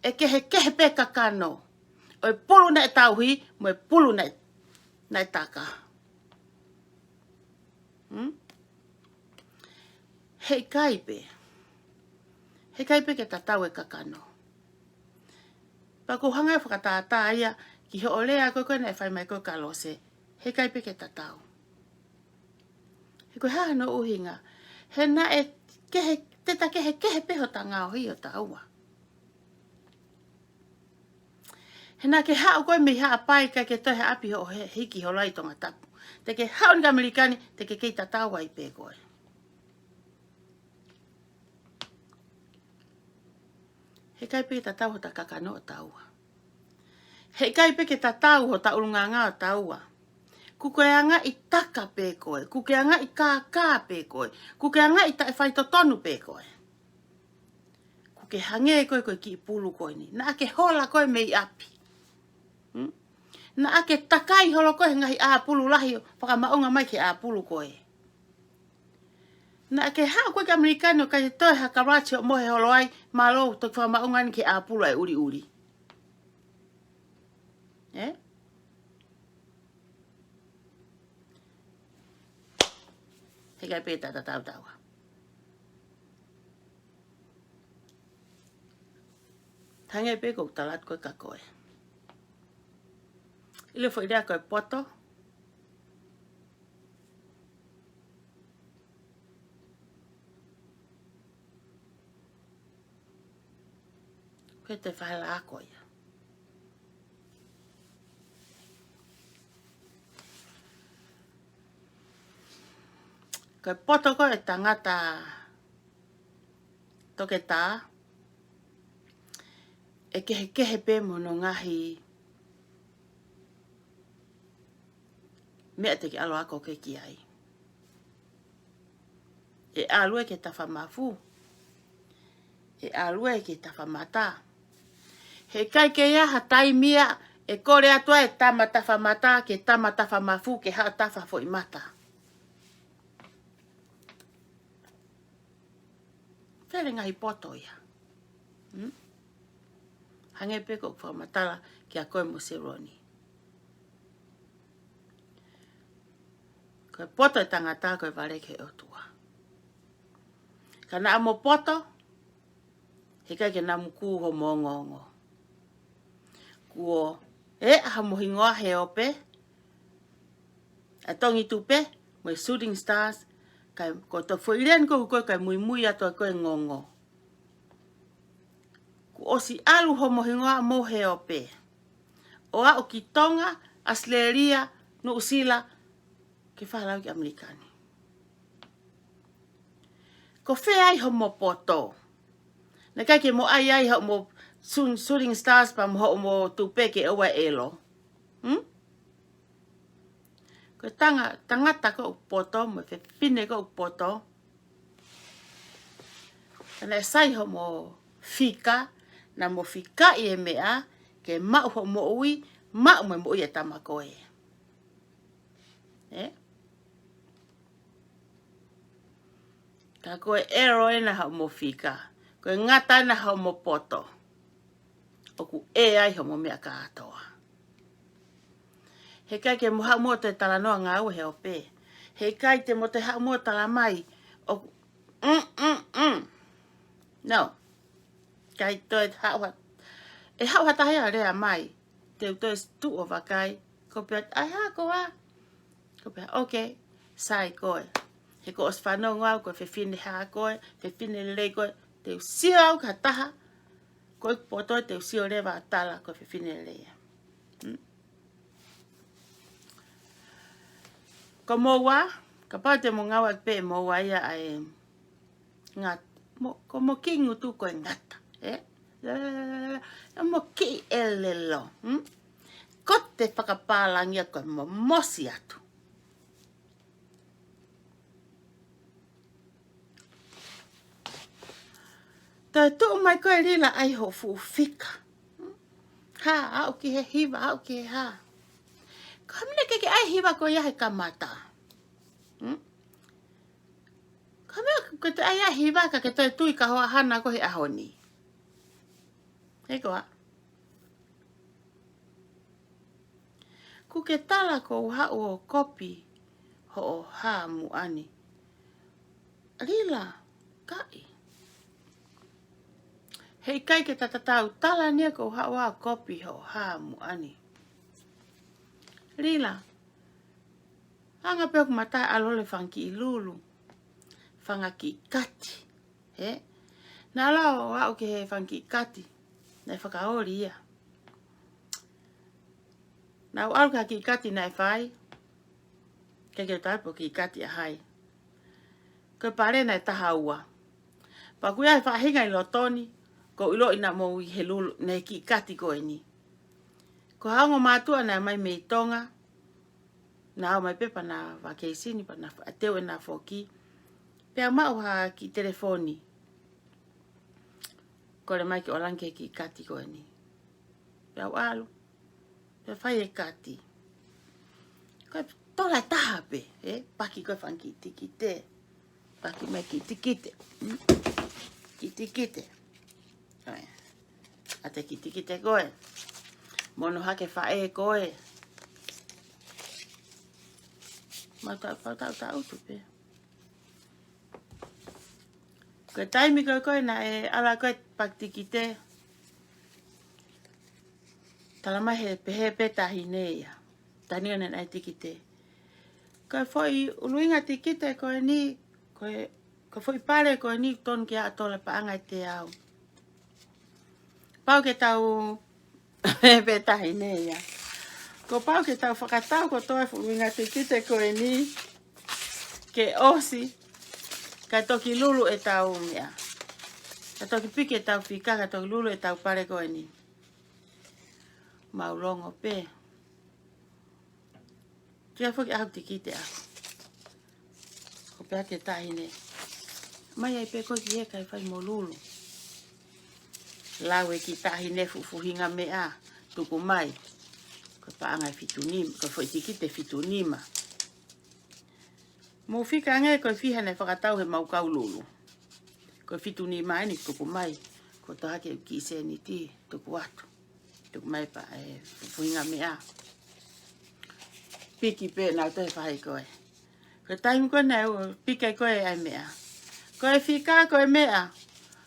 E kehekehe pe kakano. O e pulu na e tauhi, mo e pulu na e taka. Hei kaipe. Hei kaipe ke tatau e kakano. Pako hanga e whakatata ia, ki ho olea koe koe na e whai mai koe ka lose. Hei kaipe ke tatau. He koe haha no uhinga. He na e teta kehekehe peho ta ngāhi o ta aua. He na ke hao koe me haa pai ka ke tohe api ho hiki ho lai tonga tapu. Te ke hao ni Amerikani, te ke kei tatawa i pe koe. He kai pe tatau ho ta kakano o ta aua. He kai pe ke tatau ho ta ulunganga o ta aua. Kukeanga i taka pe koe. Kukeanga i kākā pe koe. Kukeanga i tae whai tonu pe koe. Kuke hange koe koe ki i pulu koe ni. Na ake hola koe me i api. Na ake takai holo koe ngahi a pulu lahi whakamaunga mai ke a pulu koe. Na ake hao koe ke Amerikano kai toi hakarachi o mohe holo ai malo toki whakamaunga ni ke a pulu ai uri uri. He kai pe tata tau taua. Tangai pe kou talat koe ka koe. Ile fo idea koe poto. Koe te whaela a koe. Koe poto koe tangata toke tā. E kehekehe pe mono ngaahi. Mea te ki alo ako ke ki ai. E alue ke tawhamafu. E alue ke tawhamata. He kai ke ia hatai mia e kore atua e tama tawhamata ke tama tawhamafu ke haa tawha fo i mata. Where ngahi poto ia. Hange pe ko whamatala ki a koe mo seroni. Koe poto e tangata koe vare ke otua. Ka na amo poto, he kai ke namu kū ho mongongo. Kuo e aha mo hingoa he ope, a tongi tupe, mo shooting stars, kai ko to foiren ko koe kai muimui ato koe ngongo. Ku osi alu ho mo hingoa mo he ope. O a o ki Tonga, Australia, no usila, ke whalau ki Amerikani. Ko whea ai ho mo poto. Na kai ke mo ai ho mo shooting stars pa mo mo tupe ke owa elo. Ko tangata ko poto, mo fefine ko poto. Kana sai ho mo fika, na mo fika i e mea, ke mau ho mo ui, mau mo ui e tamakoe. Ka koe ero e na hao mo fika. Koe ngata na hao mo poto. O ku e ai ho mo mea ka atoa. He kai ke mo hau mo te talanoa ngāue he ope. He kai te mo te hau mo talamai. O No. Kai toi hau hat. E hau hatahi a rea mai. Te toi tu o wakai. Ko pia, ai ha ko a. Ko pia, okay. Sai koe. He ko os whanau ngau koe fefine ha koe. Fefine lelei koe. Te usio au ka taha. Koe potoi te usio rewa atala koe fefine lelei. Ko moua. Ka pau te mo ngau ak pe moua ia ai. Ngat. Ko mo kingu tu koe ngata. Mo ki elelo. Ko te whakapalangia koe mo mosi atu. Tā tō mai koe rila ai ho fu fika. Ha, au ki he hiwa, au ki he ha. Ka mene keke ai hiwa koe iahe kamata. Ka mene koe te ai hiwa ka ke toi tui ka hoa hana koe ahoni. Hei koa. Ku ke tala ko hau o kopi ho o ha muani. Rila, kai. Hei kai ke tatatau tala nia ko hau a kopi ho ha muani. Rila. Anga peo ku matai alole whanki i lulu. Whangaki kati. He? Nā lao au ke he whanki kati. Nei fakaoli ia. Nau au ka ki kati nei whai. Keke taipo ki kati a hai. Ko pare nei taha ua. Pa kuia e whahinga i lotoni. Ko ilo ina mo i he lulu nei ki kati ko e ni. Ko haongo mātua nei mai mei Tonga. Nā au mai pepa na vakeisini pa na ateo e na foki. Pea mau ha ki telefoni. Ko le mai ki olanke ki kati ko e ni. Pea au alu. Pea whai e kati. Ko e tola taha pe. Paki koe whanki tikite. Paki mai ki tikite. Ki tikite. Ate ki tikite koe. Mono hake whae koe. Mau tau tu pe. Koe taimi koe na e ala koe paktikite. Talamai he pehe pe tahi neia. Tania nen ai tikite. Koe foi uluinga tikite koe ni. Koe foi pare koe ni ton ki a tola pa angai te au. Pau ke tau pe tahi neia. Ko pau ke tau whakatau ko toi uluinga tikite koe ni. Ke osi. Ka toki lulu e tau mea. Ka toki piki e tau whika, ka toki lulu e tau pare koe ni. Maulongo pe. Kia whuki au tikite au. Ko pea ke tahi ne. Mai ai pe koe ki e kai whai mo lulu. Lau e ki tahi ne fufuhinga mea. Tuku mai. Ko pa angai fitunima. Ko whai tikite fitunima. Mo fika ngai koe whiha nei whakatau he maukau lulu. Koe fitu ni mai ni tuku mai. Ko taha ke ki se ni ti tuku atu. Tuku mai pa e fuinga mea. Piki pe nau te whai koe. Ko taimi koe nei pika koe ai mea. Koe whika koe mea.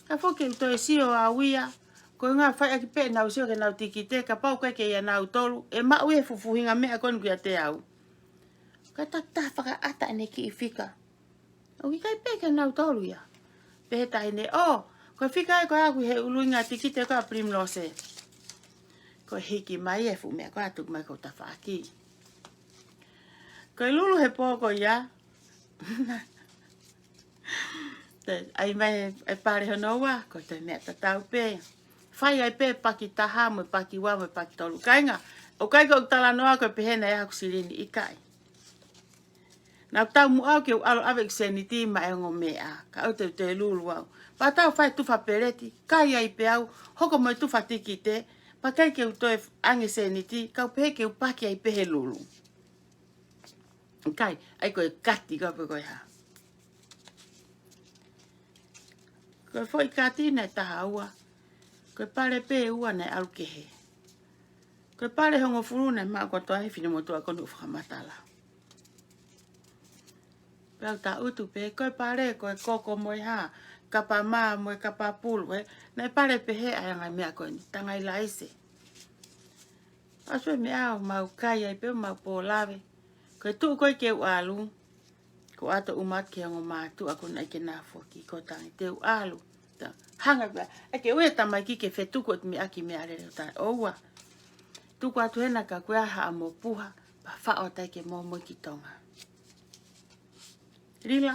Ka whoke uto e sio a wia. Koe ngā whai aki pe nau sio ke nau tiki te. Ka pau koe ke ia nau tolu. E mau e fufuhinga mea koe nukia te au. Ka tak whaka ata ane ki i whika. O ki kai peke nau tolu ia. Pehe tahi ne, koe whika e koe aku he uluinga tiki te koe a Pilimilose. Koe hiki mai e fu mea koe atuk mai kou tawhaki. Koe lulu he pōko ia. Ai mai e pare honoua, koe te mea tatau pe. Whai ai pe paki taha mo paki wa mo paki tolu. Kainga, o kai kou talanoa koe pehena e aku sirini i kai. Nau tau mu au ke alo avek seniti ma e ngo mea. Ka au te lulu au. Pa tau whai tufa pereti. Kai ai pe au. Hoko mo tufa tiki te. Pa kai ke utoe ange seniti. Kau pehe ke upaki ai pehe lulu. Kai. Ai koe kati koe pe koe ha. Koe foi kati nei taha ua. Koe pare pe ua nei alu kehe. Koe pare hongo furune maa ko toa fefine mo toa konu whakamatala. Pau ta utu pe koe pare koe koko moi ha. Kapa maa moi kapa pulu. Nei pare pe he ai ngai mea koe ni tangai laise. Asue mea mau kai ai pe mau po lave. Koe tu koe ke alu. Ko ato umat ke hongo matu ako na ike nafoki ko tangi te alu. Hanga ba. Ake ue tamai ki ke fetuku at mi aki mea rere ta oua. Tuku atu hena ka kua ha amo puha. Pa whao tai ke momo ki Tonga. Rila.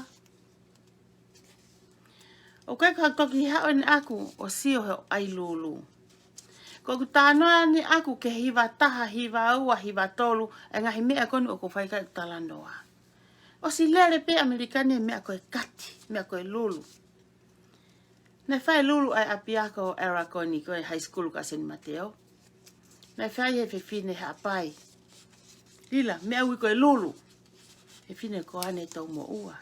O kai ka toki hao ni aku o sio heo ai lulu. Ko ku tānoa ni aku ke hiva taha, hiva ua, hiva tolu. E ngahi mea konu o ko whaika talanoa. O si lele pe Amerikani mea koe kati, mea koe lulu. Nei whai lulu ai apiaka o era koni koe high school ka San Mateo. Nei whai he fefine ha pai. Lila, mea ui koe lulu. Fefine ko ane tau mo ua.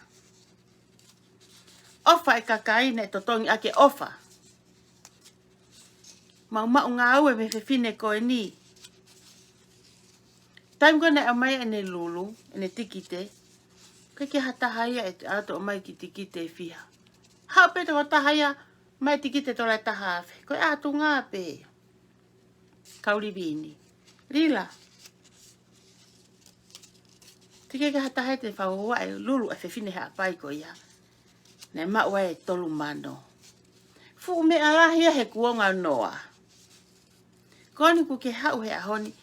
Ofa e kakai ne totongi ake ofa. Mau ngāue me fefine koe ni. Taim kone omai ene lulu, ene tikite. Koe ke hatahaya e ato omai ki tikite e fiha. Hao pete ko tahaya, mai tikite tola taha afe. Koe atu ngā pe. Kauri vini. Rila. Tike ke hatahaya te whauwa e lulu e fefine ha pai ko ia. Nei maua e tolu mano. Fu me alahia he kuonga noa. Koni ku ke hau he ahoni.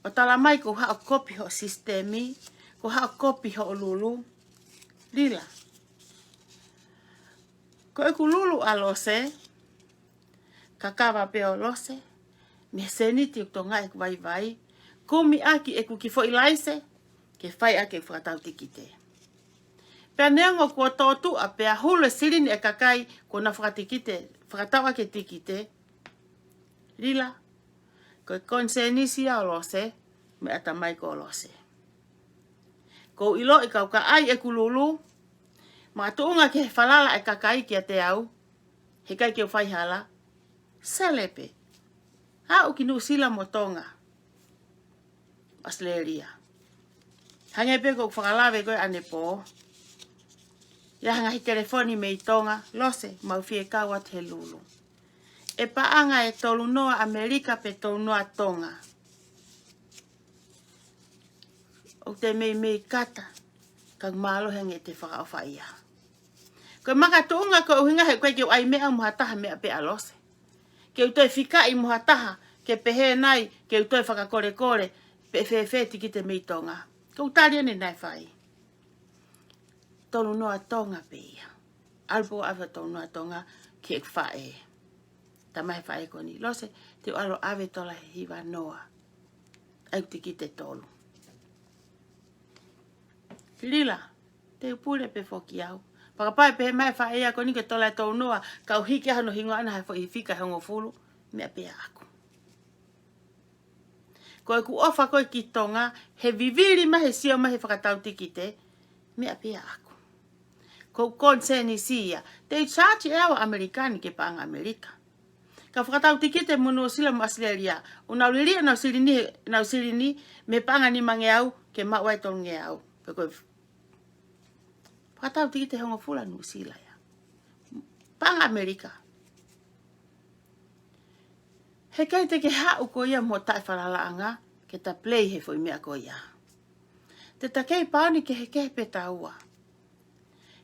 O talamai ko hao kopi ho sistemi. Ko hao kopi ho lulu. Lila. Ko e ku lulu alose. Kakawa peo lose. Me seniti o tonga e ku vai vai. Kumi aki e ku ki fo ilaise. Ke fai ake whakatau tikite. Pea neango kua tōtu a pea hulu sirini e kakai ko na whakatikite, whakatau ake tikite. Lila, ko konsenisi a lose, me atamai ko lose. Ko ilo i kau ka ai e kululu, ma tuunga ke whalala e kakai ki a te au, he kai ke whai hala, selepe. Ha uki nu sila mo Tonga, Australia. Hange pe ko whakalawe koe ane po. Ia hangahi telefoni me i Tonga, lose, mau fekau'aki te lulu. E paanga e talanoa Amerika pe talanoa Tonga. O te mei kata, kag malo henge te whakaowhaia. Ko maka tuunga ko uhinga he koe ke ai mea muhataha mea pe alose. Ke utoi whikai muhataha, ke pehe nai, ke utoi whakakore, pe fefe tiki te mei Tonga. Ko utari ane nai whai. Talanoa Tonga pe ia. Alpo ave talanoa Tonga ke whae. Tamai whae koni. Lose te alo ave tola he hiva noa. Au tiki te tolu. Lila, te upure pe foki au. Pakapai pe mai whae ia koni ke tola e talanoa. Kau hiki hano hingoa ana hei i whika hongo fulu. Mea pe aku. Koe ku ofa koe ki Tonga. He viviri mahe sio mahe whakatau tiki te. Mea pe aku. Ko konseni sia. Te charge e awa Amerikani ke paanga Amerika. Ka whakatau tikite munu sila mo Australia. O nauliri na usirini me paanga ni mange au ke mawai tonge au. Peko whakatau tikite hongo fula nu sila ya. Paanga Amerika. He kai te ke hau ko ia mo tai whalalaanga ke ta play he foi mea ko ia. Te takei paani ke he kehe pe taua.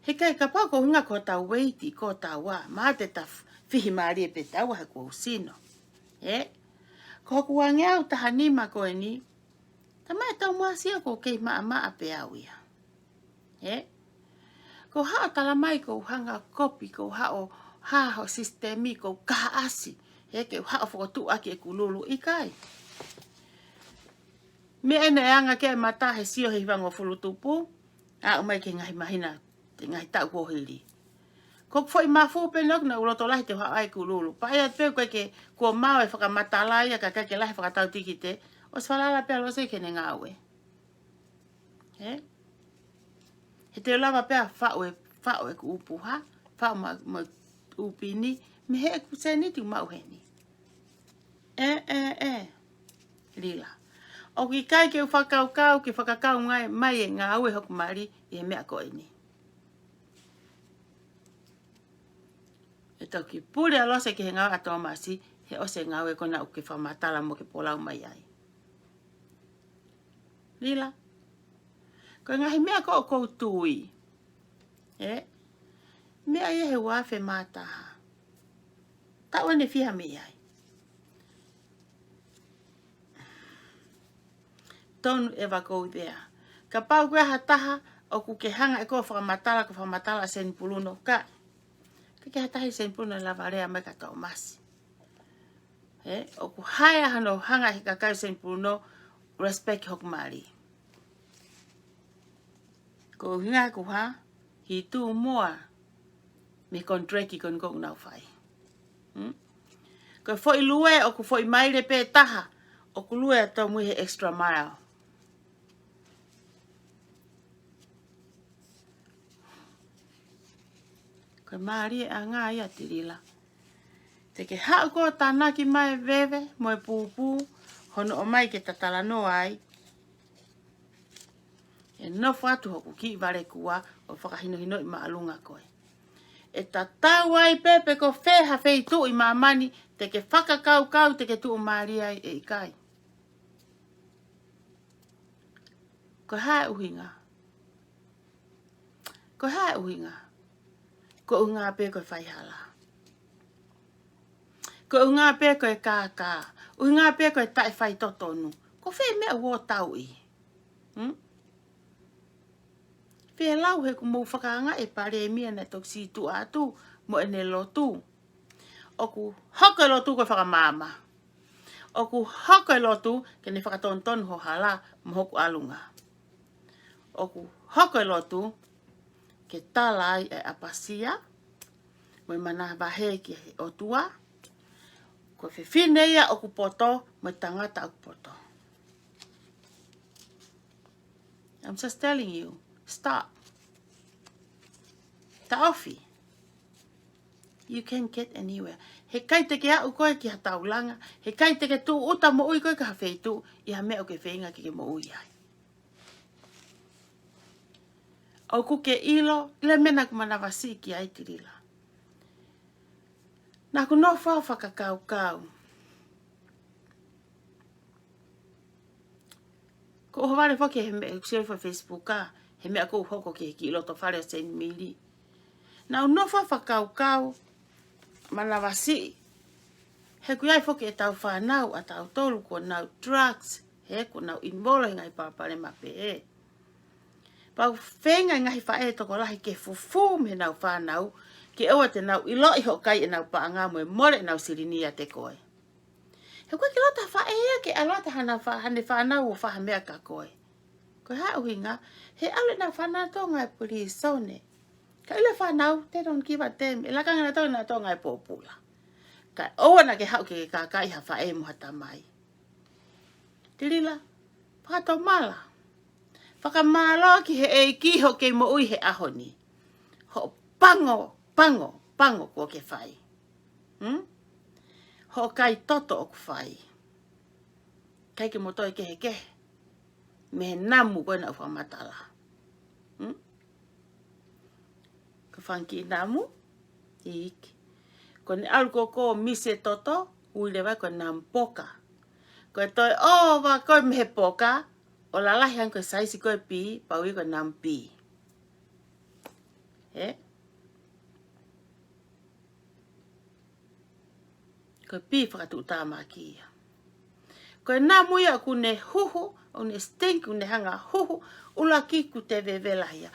He kai ka pau ko hunga ko tau weiti ko taua. Maa te ta whihi malie pe taua he ko usino. Ko hoku wange au taha nima ko e ni. Ta mai tau muasia ko kei maa pe au ia. Ko hao talamai ko hanga kopi ko hao sistemi ko kaha asi. Ke hao fakaukau e kululu i kai. Me ene anga ke mata he sio he hivango fulutupu. Umai ke ngahi mahina. Te ngai tau kohiri. Ko foi mafu pe nok na uloto lahi te hao ai kululu. Pa ia pe koe ke kua mau e whakamatalai ka ke lahi whakatau tikite. O swalala pe alose ke ne ngaue. He te lava pe whao e ku upuha. Whao ma upini. Me he ku seniti mau heni. Lila. O ki kai ke fakaukau ki fakakau ngai mai e ngaue hoku mari I he mea koe ni. E tau ki pule alose ki he ngau atoa masi, he ose ngaue kona uke whamatala mo ke polau mai ai. Lila. Ko ngahi mea ko o kou tui. Mea ia he wafe mātaha. Tau ane whiha me ai. Don't ever go there. Ka pau kua hataha o ku ke hanga e ko whakamatala sen puluno ka. Ka ke hatahi sen puluno lavarea mai ka tau masi. O ku haia hano hanga he kakai sen puluno respect hoku mari. Ko hinga ku ha, hi tu moa me kontreki kon kong nau whai. Ko foi lue o ku foi maile pe taha, o ku lue atau mui he extra mile. Ko maari a ngāhi a tirila. Te ke hao ko tānaki mai veve, mo e pūpū, hono omai ke talanoa ai. E nofu atu hoku ki vare kua o whakahino I maalunga koe. E ta tau ai pepe ko feha fei tu I mamani, te ke fakakaukau te ke tu maari ai e ikai. Ko hae uhinga. Ko hae uhinga. Ko unga pe ko whaihala. Ko unga pe ko e kākā. Unga pe ko e tae whai totonu. Ko whee mea uo tau I. Whee lau he ku mou whakanga e pare e mia na tok si tu atu mo e ne lotu. O ku hoko lotu ko fakamama. O ku hoko lotu ke ne whakatonton ho hala mo hoku alunga. O ku hoko lotu ke talai e apasia, mo mana bahe ki o tua, ko fefine ia o ku poto, mo tangata o ku poto. I'm just telling you, stop. Tauhi. You can't get anywhere. He kai te ke au koe ki hataulanga, he kai te ke tu uta mo ui koe ka hawheitu, I ha mea o ke whenga ki ke mo ui ai. O ku ke ilo, le mena ku manawasi ki ai tirila. Nā ku no whao fakakaukau. Ko o whare whake he mea kusei wha Facebook ka, he mea kou hoko ki ilo to whare o sen mili. Nā no whao fakaukau, manawasi, he ku iai whake e tau whanau a tau tolu ko nau drugs, he ko nau invola ngai papare mape e. Pau whenga ngahi whae toko lahi ke fufu me nau whanau, ke ewa te nau ilo I hokai e nau paanga mo e more nau sirinia te koe. He koe ki lota whae ea ke alota hane whanau o whahamea ka koe. Koe hao hinga, he alu nau whanau tō ngai Pilimilose. Ka ila whanau, they don't give a damn, e laka ngana tō ngai tō ngai pōpula. Ka oa na ke hao ke kākai ha whae mo atamai. Tirila, whakato mala. Whakamalo ki he e kiho ke mo ui he ahoni. Ho pango ko ke whai. Ho kai toto o ku whai. Kai ke moto e kehekehe. Me he namu koe na uwhamatala. Ka whanki namu. Ike. Ko ne alu ko mise toto. Ui lewa ko nampoka. Ko e toi wa koe me he poka. O lalahi han koe saisi koe pi. Pau I ko nampi. Ko pi whakatu tāma ki ia. Ko nā muia ku ne huhu, o ne stink ku ne hanga huhu, ula ki ku te vevela ia.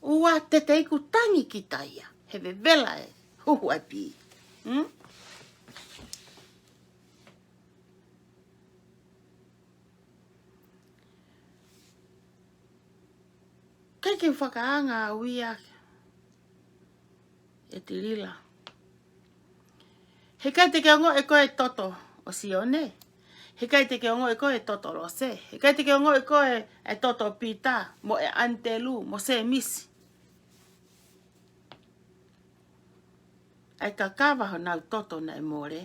Ua te te iku tangi ki ta ia. He vevela e huhu ai pi. Kei ke whakaanga uia e tirila. He kai te ke ongo e koe toto o sione. He kai te ke ongo e koe toto Lose. He kai te ke ongo e koe e toto pita mo e antelu mo se misi. Ai ka kawa ho nau toto na e more.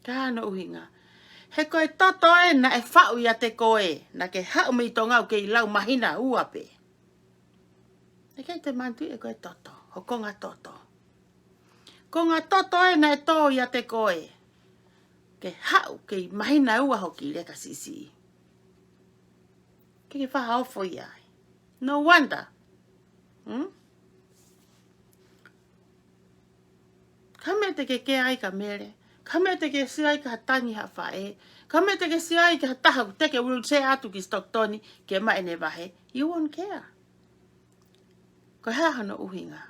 Ka hano uhinga. He koe toto e na e whau ia te koe. Na ke hau mi tonga au ke I lau mahina uape. E kei te mantu e koe toto. Ho konga toto. Konga toto e na e tō ia te koe. Ke hau ke mahina ua hoki leka sisi. Ke whaha ofo ia. No wonder. Kame te ke ai ka mere. Kame te ke si ai ka tangi ha whae. Kame te ke si ai ka taha te ke ulu se atu ki stoktoni ke mai ne wahe. You won't care. Ko haha no uhinga.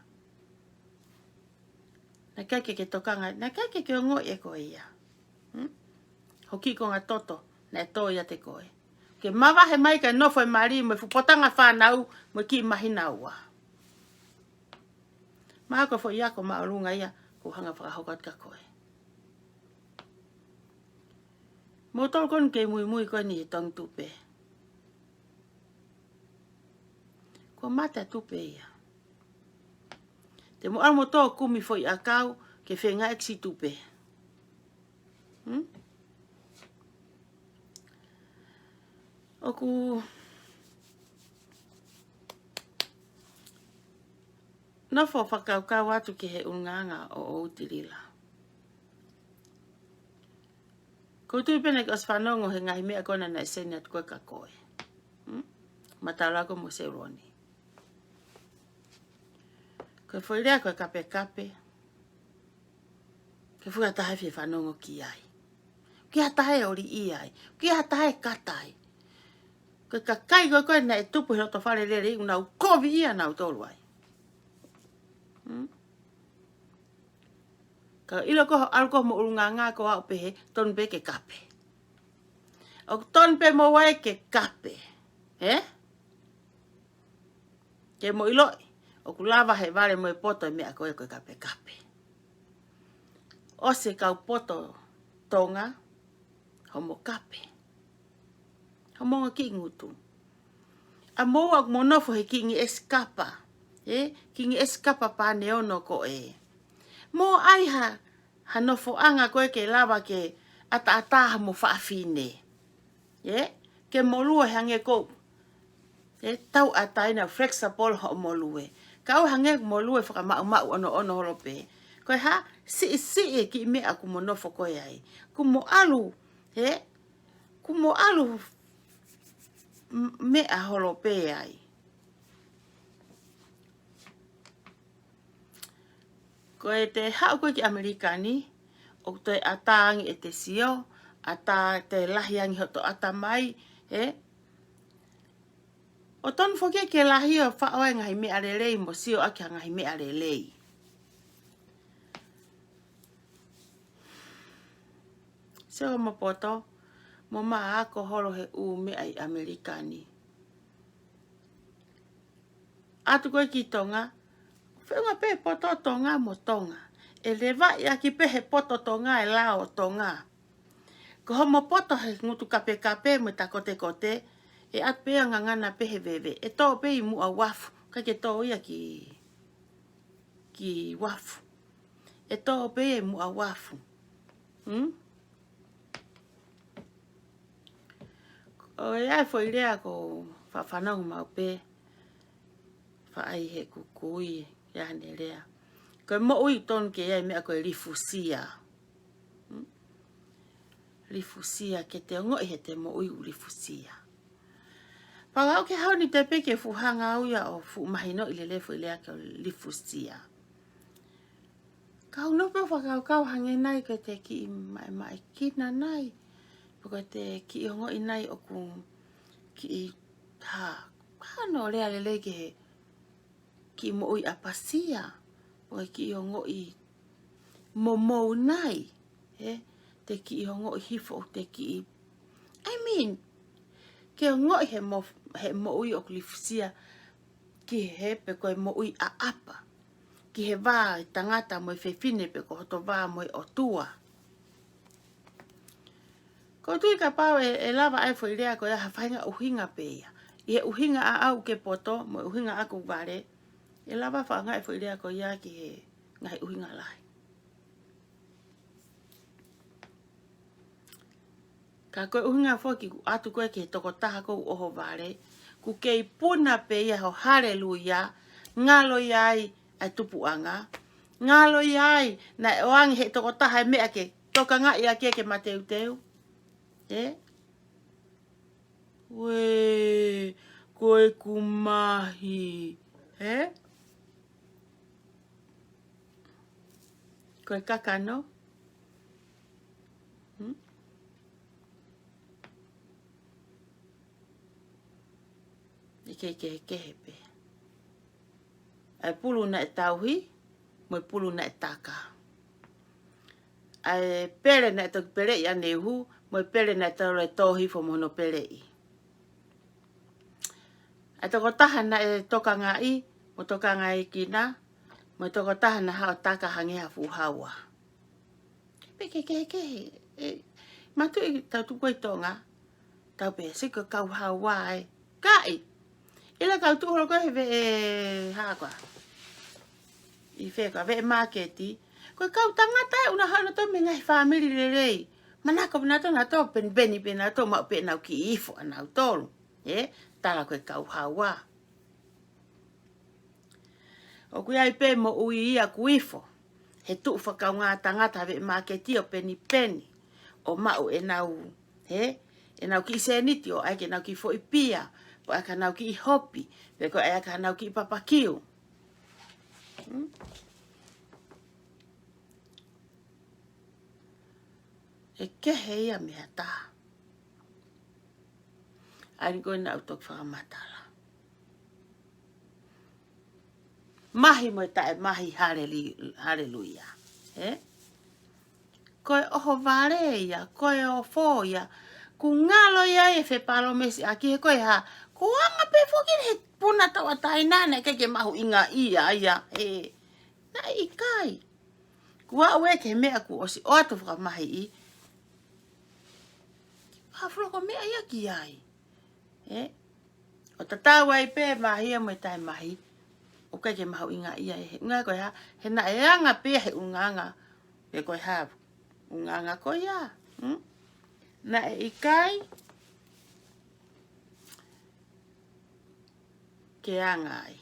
Na kake ke tokanga. Na kake ke ngoue e koe ia. Hoki ko ngā toto. Na e tō ia te koe. Ke mawahe mai ka nofo e mari mo fupotanga whanau mo ki mahina ua. Maa ko fo ia ko maurunga ia. Ko hanga whakahokat ka koe. Mo tol kon ke muimui koe ni he tong tupe. Ko mata tupe ia. Te mo almo tō kumi fo I akau ke whenga eksi tupe. Oku nofo fakaukau atu ke he unganga o utirila. Ko tui pene ke os whanongo he ngahi mea kona na eseni atu koe ka koe. Matalako mo se roni. Koe whoirea koe kape kape. Ke fuga tahe whi whanongo ki ai. Ki hatahe ori I ai. Ki hatahe katai. Koe ka kai koe koe na e tupu he roto whare lelei una u kovi ia na u tolu ai. Ka ilo ko alko mo urunganga ko au pehe ton pe ke kape. O ton pe mo wai ke kape. Ke mo ilo o kulava he vale mo poto me ako koe kape kape. O se kau poto Tonga homo kape. Homo ki ngutu. A mo ak monofo he ki ngi eskapa. Ki ngi eskapa pa neono ko e. Mo ai ha nofo anga koe ke lava ke ata mo fefine. Ke molue hange ko. Tau ataina flexible ho molue. Kau hange molue fakamahino ono holo pe. Koe ha si e ki me aku monofo koe ai. Kumo alu. Kumo alu me a holo pe ai. Koe te hau koe ki Amerikani, o te atangi e te sio, ata te lahiangi hoto atamai, o ton foke ke lahi o whaoe ngahi mea lelei mo sio aki ngahi mea lelei. Seo mo poto, mo maa ako holo he u mea I Amerikani. Atu koe ki Tonga, whenga pe poto Tonga mo Tonga. E lewa ia ki pe he poto Tonga e lao Tonga. Ko homo poto he ngutu kape kape mo ta kote kote. E at pe ngangana pe he veve. E tō pe I mua wafu. Ka ke tō ia ki wafu. E tō pe mua wafu. O e ai foi rea ko whawhanau mau pe. Whaai he kukui. Ia ne rea. Ko mo ui ton ke ai mea koe rifusia. Rifusia ke te ngoue he te mo ui rifusia. Pagau ke hau ni te peke fuhanga au ia o fu mahino I lelei foi lea ke rifusia. Kau no pe fakaukau hange nai ke te ki mai kina nai. Pako te ki ngoue nai o ku ki ha. Hano lea lelei ke he ki mo ui apasia. O ki ngoue mo nai. Te ki ngoue hifo te ki. I mean, ke ngoue he mo ui o klifusia ki he pe koe mo ui a apa. Ki he wā tangata mo fefine pe ko hoto wā mo o tua. Ko tui ka pau e lava ai foi rea ko ia hawhainga uhinga pe ia. I he uhinga a au ke poto mo uhinga aku ware. E lava whaanga e foi rea ko ia ki he ngai uhinga lai. Ka koe uhinga foki ku atu koe ke toko taha kou oho vare. Ku kei puna pe ia ho haleluia. Ngalo iai ai tupuanga. Ngalo iai na oangi he toko taha e mea ke toka ngā ia ke mateu teu. We, koe ku mahi. Koe kakano. Kehekehe pe. Ai pulu na e tauhi, moi pulu na e taka. Ai pere na e toki pere i anehu, moi pere na e tauhi fo mono pere i. Ai toko taha na e toka ngāhi, mo toka ngāhi kina, mo toko taha na hao taka hangeha fuhaua. Pe kehekehe. Matu i tau tuko i Tonga, tau pe siko kau hawa ai. Kai! Ila kau tu holo koe ve haka. I feka ve marketi. Koe kau tangata una hana to me ngai family lelei. Manako na to pen beni na to ma pe na ki ifo na tolu. Tala koe kau hawa. O kui ai pe mo ui ia ku ifo. He tu fakau ngā tangata ve marketi o peni. O mau e nau ki seniti o ai ke nau ki fo i pia. Po aka nau ki hopi, peko aka nau ki papakiu. E kehe ia mea taha. Ai koe nau tok whakamatala. Mahi mo tae mahi haleluia. Koe oho vare ia, koe o fo ia. Ku ngalo ia e Pilimilose aki he koe ha. Ko anga pe fokin he puna tau atai nana ke mahu inga ia. Na i kai. Kua uike mea ku osi o atu whakamahi i. Hafloko mea ia ki ai. O tatau ai pe mahi mo tai mahi. O ke mahu inga ia e ngā koe ha. He na e anga pe he unganga. Pe koe ha. Unganga koe ia. Na e i kai. Ke angai.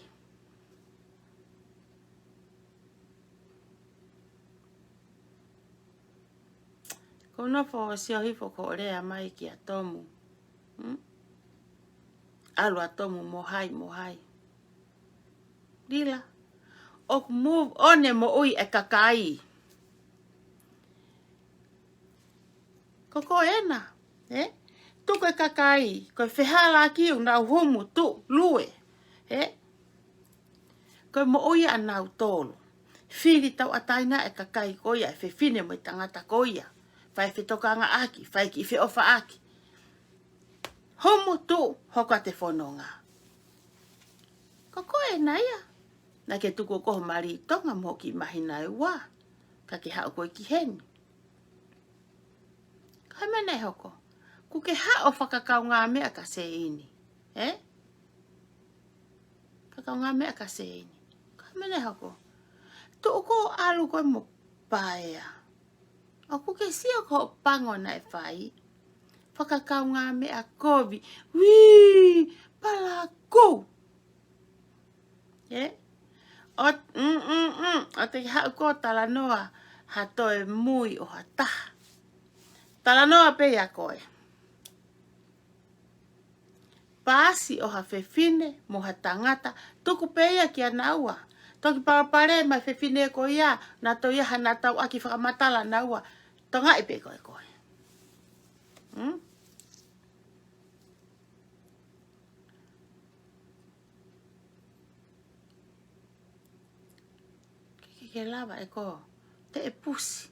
Ko nofo si o hifo ko rea mai ki a tomu. Alu a tomu mohai. Dila. O move one mo ui e kakai. Ko ena. Tuko e kakai. Ko fehala ki una humu tu lue. Ko mo ui anau tolu. Fili tau ataina e kakai koia e fefine mo tangata koia. Fai fe toka ngaahi, fai ki fe ofa'aki. Homu tu hoka te whanonga. Ko koe na ia. Na ke tuko koho mari Tonga mo ki mahi nai wā. Ka ke hao koe ki heni. Kai mene hoko. Ku ke hao fakakau ngā mea ka se ini. Kakau ngā mea ka se ini. Kai mene hoko. Tuko alu koe mo paea. O ku ke sio ko pango na e whai. Fakakau ngā mea kovi. Wii! Palaku! O te hau ko talanoa. Ha toe mui o ha taha. Talanoa pe ia koe. Pasi o ha fefine mo ha tangata. Tuku pe ia ki anaua. Toki parapare mai fefine ko ia. Na to ia hana tau aki whakamatala naua. Tonga i pe koe koe. Ke lava e ko. Te e pusi.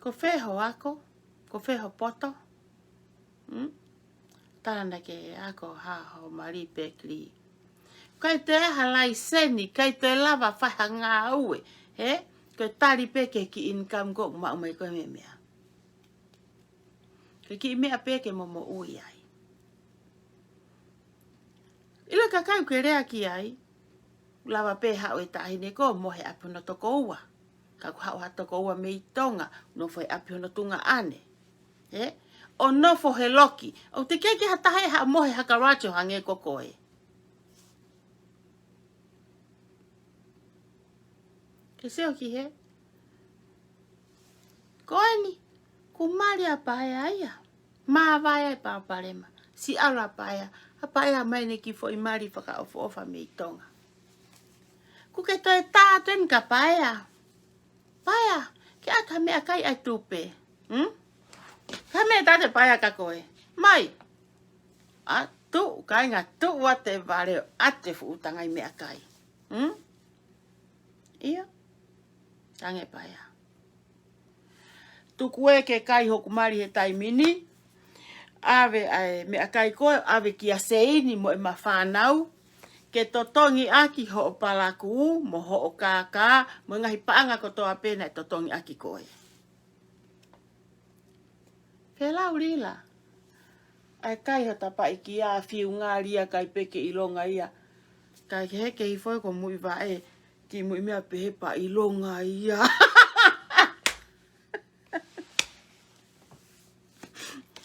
Ko feho ako. Ko feho poto. Tarana ke ako haho mari pekli. Kai te halai seni, kai te lava whaha ngāue. Kai tari peke ki income go ma umai koe me mea. Kai ki mea peke mo ui ai. Ila kakau ke rea ki ai. Lava pe hao e tahine ko mohe apuna toko ua. Ka ku hao hato ko ua me i Tonga. No fo e api hono tunga ane. O no fo he loki. O te keke hatahe ha mohe hakaracho hange kokoe. Ke seo ki he? Koeni. Ku mari a paea ia. Maa vai e paparema. Si ala paea. A paea mai ne ki fo i mari whaka ofa me i Tonga. Ku ke toi tātuen ka paea. Paea. Ke ata mea kai ai tupe. Ka mea tate paea ka koe. Mai. A tu. Kai ngā tu wate vare ate fu utangai mea kai. Ia. Tange paea. Tuku e ke kai hoku mari he taimini. Ave mea kai koe. Ave ki a seini mo e mawhanau. Ke totongi aki ho o palaku, mo ho o kaka, mo ngahi paanga ko toa pena e totongi aki koe. Ke lau rila. Ai kai ho tapa iki a fiu ngā ria kai peke ilonga ia. Kai ke heke i foi ko mui va e, ki mui mea pehe pa ilonga ia.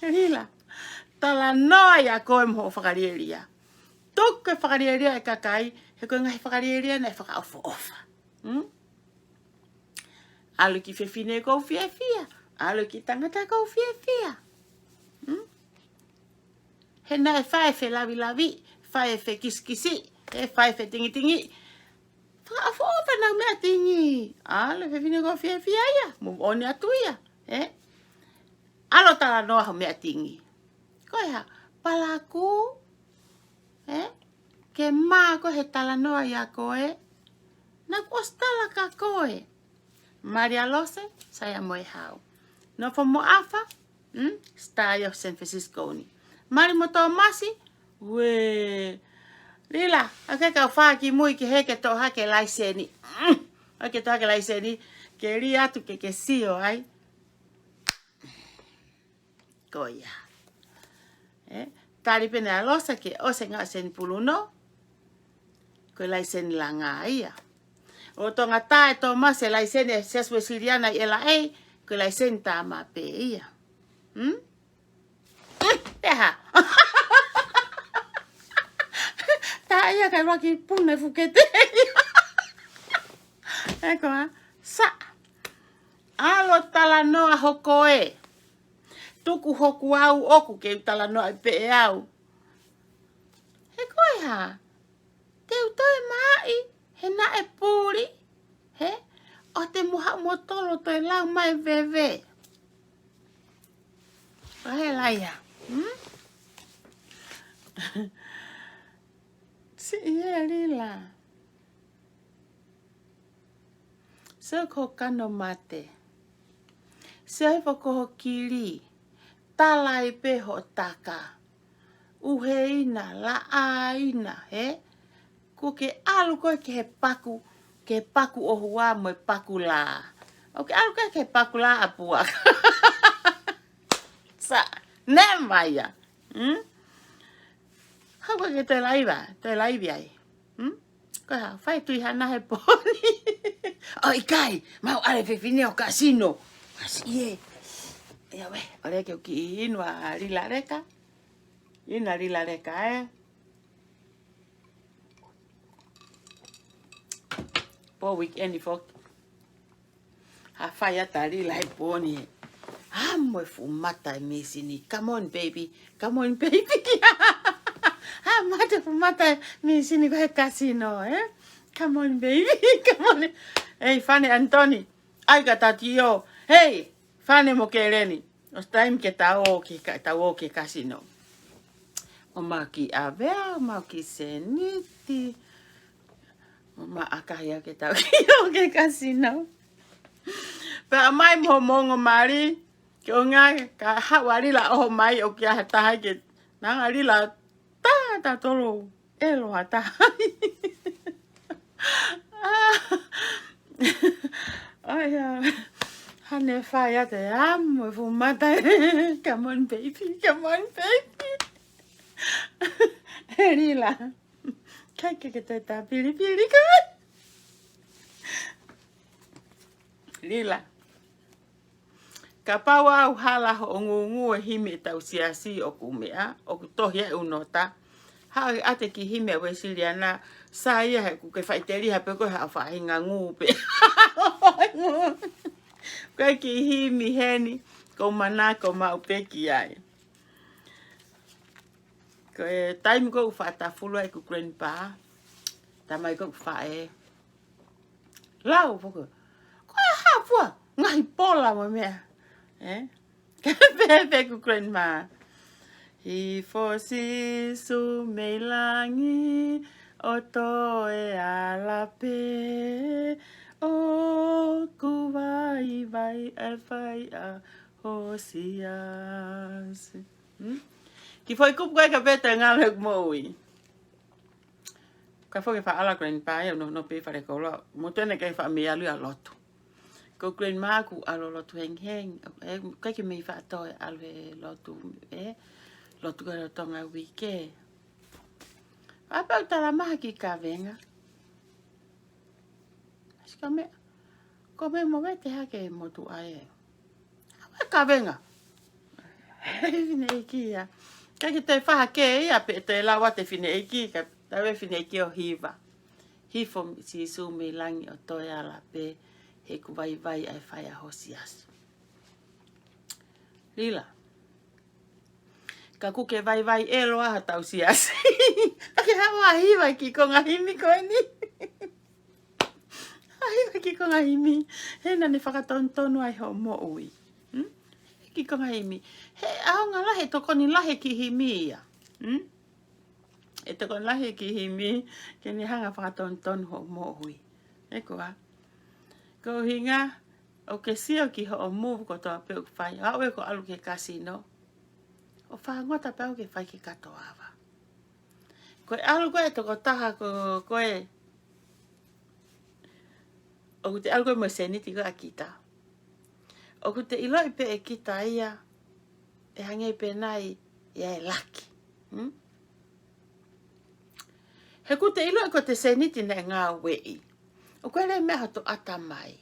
Rila. Talanoa ia koe mo ho whakarieria. Toki whakarieria e kakai, he koe ngahi whakarieria nei fakaofa. Alu ki fefine kou fiefia. Alu ki tangata kou fiefia. He na e whae fe lavi, whae fe kiskisi, he whae fe tingi. Whakaofa nau mea tingi. Alu fefine kou fiefia ia. Mu one atu ia. Alo talanoa ho mea tingi. Koe ha, palaku. Ke maa ko he talanoa ia koe. Na kostala ka koe. Pilimilose, saya moe hau. No fo mo afa, stai of San Francisco ni. Mari mo tō masi, we. Rila, ake kau whaki mui ke heke tō hake laiseni. Ake tō hake laiseni, ke ri atu ke sio ai. Koia. Tari pene a losa ke ose ngā sen pulu no. Koe laisen la ngāhi. O Tonga tae tō mase laisen e seswe siriana i lelei. Koe laisen tā mā pē ia. Teha. Tā ia kai waki pune fukete ia. Eko ha. Sa. Alo talanoa hoko e. Tuku hoku au oku ke talanoa i pe e au. He koe ha. Te utoe mahi, he na e pūri. He, o te muha motolo toi lau mai veve. Pahe laia. Si ia rila. Se ko kano mate. Se ko kiri. Tala i peho taka. Uhe ina, la ina, he? Ko ke alu koe ke paku o hua mo e paku la. O ke alu koe ke paku la apua. Sa, ne maia. Hau koe ke te laivi ai. Koe ha, whai tui hana he poni. O ikai, mau ale fefine o kasino. Ie. Ia we, ore ke uki inua rila reka. Ina rila reka Po weekend fok. Ha whai ata rila he poni. Ha moe fumata e mesini. Come on baby. Come on baby. Ha mate fumata e mesini ko he kasino. Come on baby. Come on. Hey Fane Antoni. Ai ka tatio. Hey. Fane mo ke reni. Os time ke tau ke kasino. O maki avea, o maki seniti. O ma akaya ke tau ke kasino. Pa mai mo mongo mari. Ke o ngā ka hawari la omai o kia taha ke. Nanga rila ta tolo. Elo ha taha. Ai hane whai ate amo e fumata. Come on baby, come on baby. Rila. Kai ke te ta pili kai. Lila. Ka pau au hala ho ngoue hime tau siasi o kumea, o kutohi e unota. Hae ate ki hime we siliana, sa ia he kuke whaiteri ha pe koe ha whahinga ngupe. Koe ki himi heni, ko mana ko maupeki ai. Koe taimi ko uwhatafulu ai ku grandpa, tamai ko uwhae. Lau poko, koe hapua, ngahi pola mo mea. Pepe ku grandma. Hi fosisu meilangi o toe alape o kuwai vai e whai a hosias. Ki foi kupu koe ka peta ngale moui. Ka foi fa ala grandpa e no pe fa rekola. Mo tene kai fa me alu a lotu. Ko grandma ku alo lotu heng kai ki me fa to alwe lotu lotu ka Tonga uike. Apa talanoa ki ka venga. Kome mo te hake motu ai. Apa ka venga. Fefine iki ya. Kaki te faha ke ia pe te lawa te fine iki ka tawe fine iki o hiva. Hifo si su me langi o toia la pe he ku vai vai ai whai a hosias. Lila. Ka kuke vai vai e loa ha tau sias. Ake hawa hiva ki ko ngahimi ko ni. Hiva ki ko ngahimi. He na ne whakatontonu ai ho mo ui. Ki ko ngahimi. He aonga lahe toko ni lahe ki himi ia. E toko ni lahe ki himi. Ke ni hanga whakatontonu ho mo ui. E kua. Ko hinga. O ke sio ki ho o move ko toa peu whai. Haue ko alu ke kasino. O whangota peu ke whai ki katoawa. Koe alu koe toko taha ko koe. O te alu koe mo seniti ko a kita. O te ilo i pe e kita ia. E hange pe nai. Ia e laki. He ku te ilo i ko te seniti na ngoue. O koe le mea to atamai.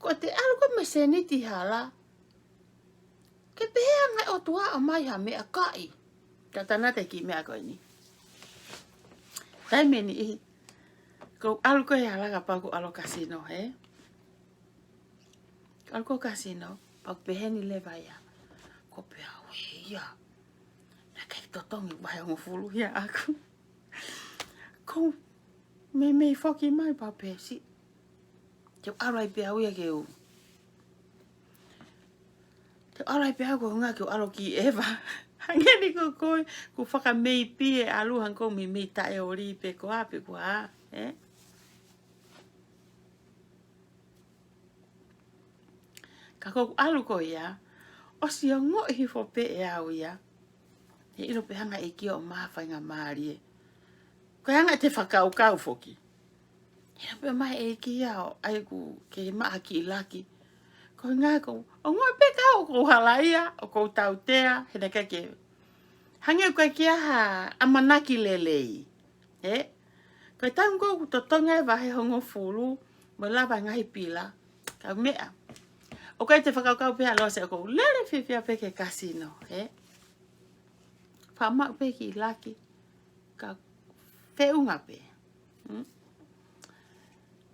Ko te alu koe mo seniti hala. Ke pehea ngai o tua omai ha mea kai. Tatanate ki mea koe ni. Tai meni i. Ko alu koe halaga pa ku alo kasino, he? Alu ko kasino, pa peheni le vaya. Ko pea ia. Na kai totongi vaya ngofulu ya aku. Ko me foki mai pa pesi. Te alu ai pea uia ke u. Te alu ai pea ko nga ke alo ki eva. Hangeni ko koe ku whaka mei pie alu hanko mi mei tae ori pe ko ape ko a. Ka ko alu ko ia. O si o ngohi fo pe e au ia. He ilo pe hanga e kia o mawhai ngā malie. Ko hanga te fakaukau foki. Ilo pe mai e kia o ai ku ke maa ki laki. Ko ngā ko o ngoi pe kau ko halaia o ko tautea. Hena kake. Hange koe kia ha amanaki lelei. Koe taun ko to Tonga e wahe hongo fulu. Mo lava ngahi pila. Ka mea. O koe te fakaukau pia lo se o ko lele fifia pe ke kasino. Faama pe ki laki. Ka feunga pe.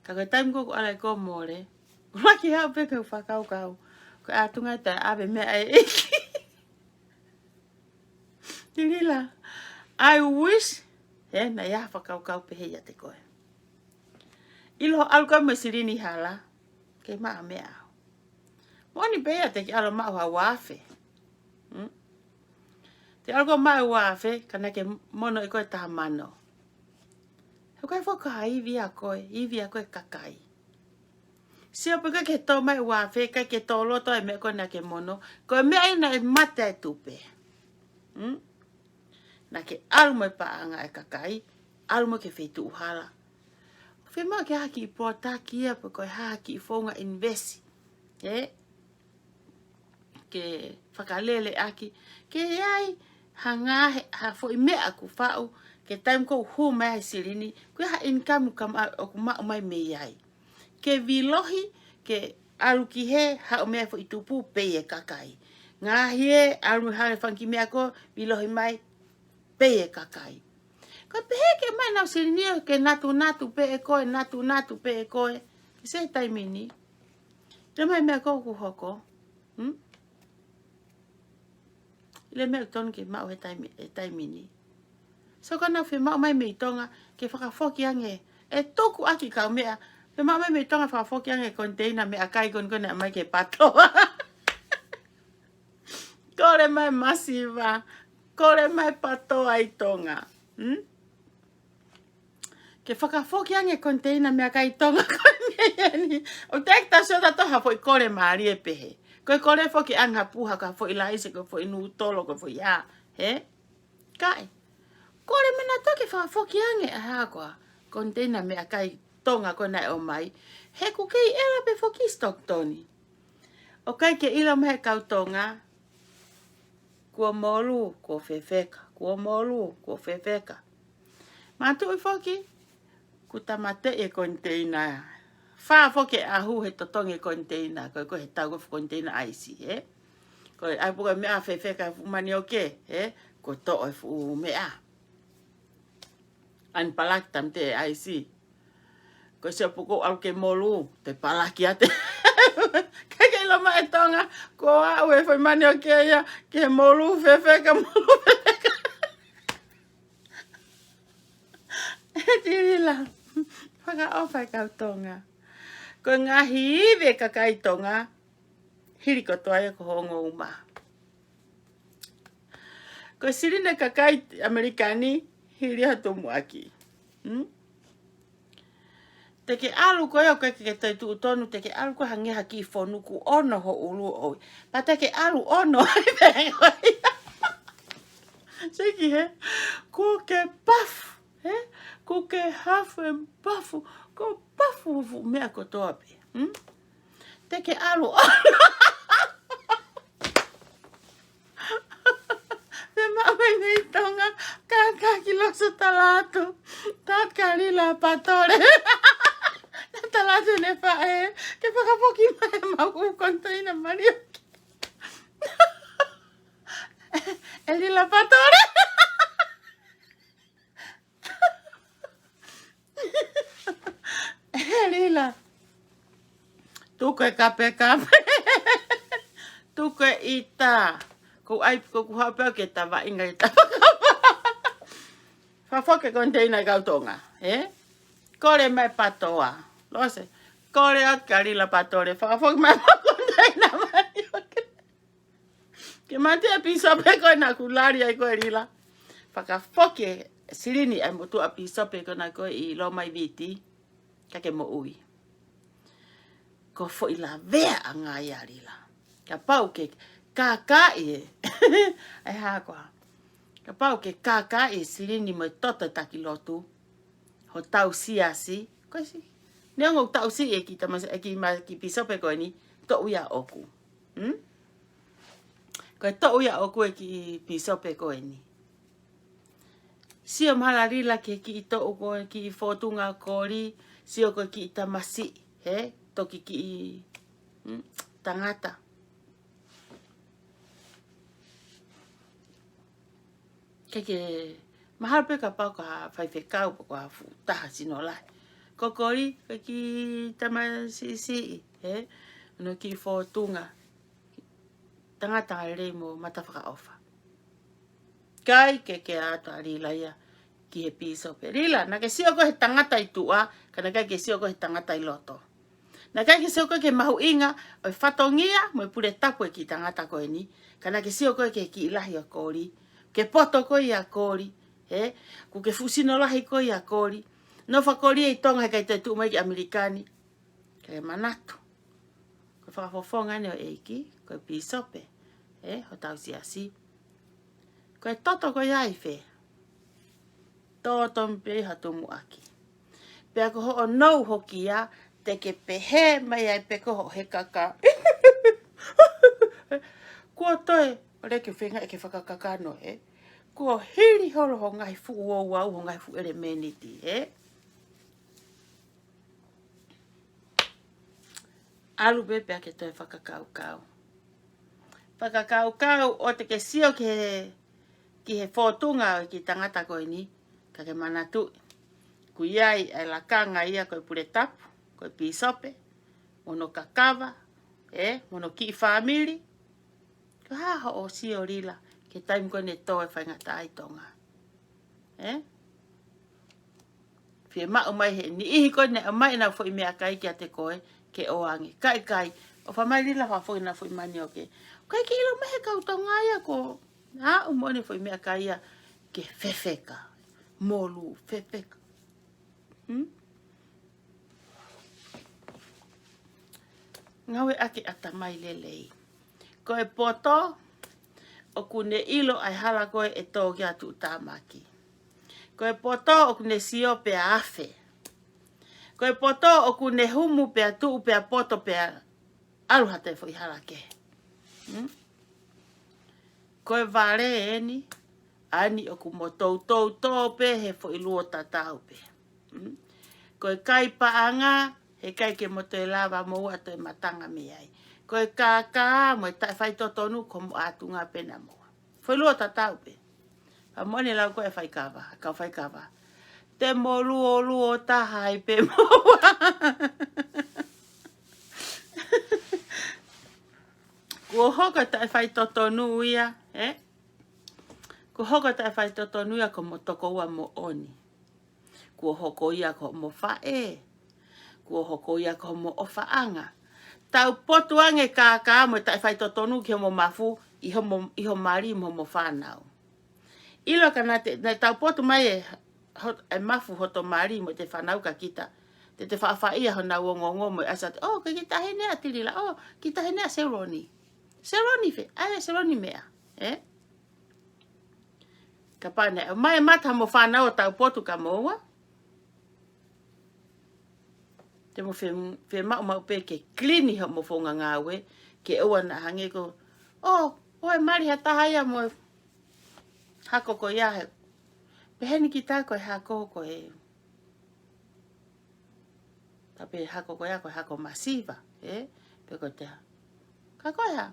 Ka koe taun ko alai ko more. Laki hau pe ke fakaukau. Ko atunga ta ave mea e eki. Lila, I wish, na ia fakaukau pe hea te koe. Ilo alko me sirini hala, ke maa mea au. Moni pe te ki alo maa wafe. Te alko maa wafe, kana ke mono i koe taha mano. He koe whaka iwi a koe kakai. Sio pe koe ke tō mai wafe, kai ke tō loto e me koe na ke mono, koe mea ina e mate e tupe. Na ke almo e paanga e kakai, almo ke whetu uhala. Whema ke haki i pōtaki ia, pa koe haki i whonga investi. Ke whakalele aki, ke iai ha ngaahi, ha fo i mea ku whau, ke taim ko hu mai sirini, koe ha inkamu kam o ku ma omai me iai. Ke vilohi, ke alu ki he, ha o mea fo i tupu peye kakai. Ngaahi e, alu hale whanki mea ko, vilohi mai, peye kakai. Ko pehe ke mai nau sirini ke natu pe e koe, natu pe e koe. Ke se taimini. Te mai mea ko ku hoko. Ile mea tonu ke mau he taimini. So kana fe mau mai me Tonga ke whakafoki ange. E toku aki kau mea. Fe mau mai me Tonga whakafoki ange container mea kai kon kone mai ke patoa. Kore mai masiva. Kore mai patoa i Tonga. Ke whakafoki ange container mea kai Tonga kone ni. O te ekta sota toha fo i kore malie pehe. Koe kore foki anga puha ka fo i laise ko fo i nutolo ko fo i ha. He? Kai. Kore mena toki whakafoki ange a hakoa. Container mea kai Tonga kona e omai. He ku kei ela pe foki stok toni. O kai ke ila mehe kau Tonga. Kua molu, kua fefeka. Kua molu, kua fefeka. Matu i foki. Ku tamate e container. Wha foki ahu he totongi container. Koe he tau koe container aisi. He? Koe ai puka mea fefeka mani oke. He? Ko to e fu mea. An palak tam te aisi. Ko se puko au ke molu. Te palaki ate. Kake lama e Tonga. Ko au e fai mani oke ya. Ke molu fefeka molu fefeka. Tirila. Whaka ofa kau Tonga. Ko ngaahi ve kakai Tonga. Hiri ko toa ko hongo uma. Ko sirine kakai Amerikani. Hiri hatu muaki. Te ke alu ko eo ke te tu tonu. Te ke alu ko hange haki fonuku ono ho ulu oi. Pa te ke alu ono. Seki he. Ko ke paf. He? Ko ke hafu e pafu. Ko pafu mea ko toa pe. Te ke alu ono. Te mamai nei Tonga. Kakaki loso talatu. Takari la patore. Na talatu ne fae. Ke whakapoki mai mau container marioki. Eli la patore. Elila. Tuke kape. Tuke ita. Ko ai ko hapa ke tava inga ita. Fa foke container kau Tonga, Kore mai patoa. Lose. Kore akari la patore. Fa foke mai container mai. Ke mate pisa pe ko na kulari ai ko rila. Fa ka foke sirini ai motu a pisa pe ko na ko I lo mai viti. Ka ke mo ui. Ko fo I la vea anga ia rila. Ka pau ke kakai ai hakoa. Ka pau ke kakai sirini mo tota takilotu. Ho tau siasi. Ko si. Neongo tau si e ki tamas e ki pisope ko ni to uia oku. Ko to uia oku e ki pisope ko ni. Sio malarila ke ki to uko ki fotunga kori, sio ko ki tamasi, toki ki tangata. Keke mahal pe ka pau ka fai fekau ko fu taha sino lai. Kokori ki tamasi no ki fotunga. Tangata lelei mo mata fakaofa. Kai ke ato rila ia ki he piso pe. Rila, na ke sio ko he tangata I tua, kana kai ke sio ko he tangata I loto. Na kai ke sio ko ke mahu inga, o fatongia, mo pure tapu e ki tangata ko ni, kana ke sio ko ke ki ilahi a kori, ke poto ko I a kori, ku ke fusino lahi ko I a kori, no fakori I Tonga kai te tu mai ki Amerikani, ke manatu. Ko whakafofonga ne o eiki, ko piso pe, ho tau siasi. Ko e toto ko iai fe. Toto mpe hatu muaki. Pe ako ho o nou hoki ia, te ke pehe mai ai pe ko ho he kaka. Kua toe, o le ke whenga e ke whakakaka no Ko hiri holo ho ngai fu o wau ho ngai fu elemeniti, Alu bepe ake toi fakakaukau. Fakakaukau o te ke sio ki he fōtunga o ki tangata koe ni, ka ke manatu. Ku iai ai lakanga ia koe pure tapu, koe pisope, mono kakawa, mono ki family. Ko haho o sio rila, ke taim koe ne toe whaingata ai Tonga. Fie mao mai he, ni ihi koe ne amai na fo i mea kai ki a te koe, ke oangi. Kai, o whamai rila whafo ina fo i mani o ke. Kai ki ilo mehe kau Tonga ia ko, umone fo i mea kai ia, ke fefeka, molu, fefeka. Ngoue ake atamai lelei. Koe poto, o kune ilo ai hala koe e tō kia tu tāmaki. Koe poto o kune sio pe afe. Koe poto o kune humu pe atu pe poto pe aluhate fo i hala ke. Koe vare eni, ani o kumo tau pe he fo i luo tatau pe. Koe kai paanga, he kai ke mo te lava mo ato e matanga me ai. Koe kaka mo e tai whai totonu ko mo atunga pena mo. Fo i luo tatau pe. Pa mone lau koe whai kawa, kau whai kawa. Te mo luo taha i pe moa. Kua hoko tai whai totonu ia, Kua hoko tai whai totonu ia ko mo toko ua mo oni. Kua hoko ia ko mo whae. Kua hoko ia ko mo ofaanga. Tau potu ange kaka mo tai whai totonu ki mo mafu iho mari mo whanau. Ilo ka na tau potu mai e mafu hoto mari mo te whanau ka kita. Te whaawhaia ho na wongongo mo asat. Oh, ka kita hene a tirila. Oh, kita hene a seroni. Seroni fe. Ai, seroni mea. Ka pane. Mai mata mo whanau tau potu ka moa. Te mo fe mau pe ke klini ho mo fonga ngaue. Ke oa na hange ko. Oh, oe mari ha tahaya mo hako ko iahe. Peheni ki tā koe hako ko e. Tape hako ko ia koe hako masiva. Pe ko te ha. Ka koe ha.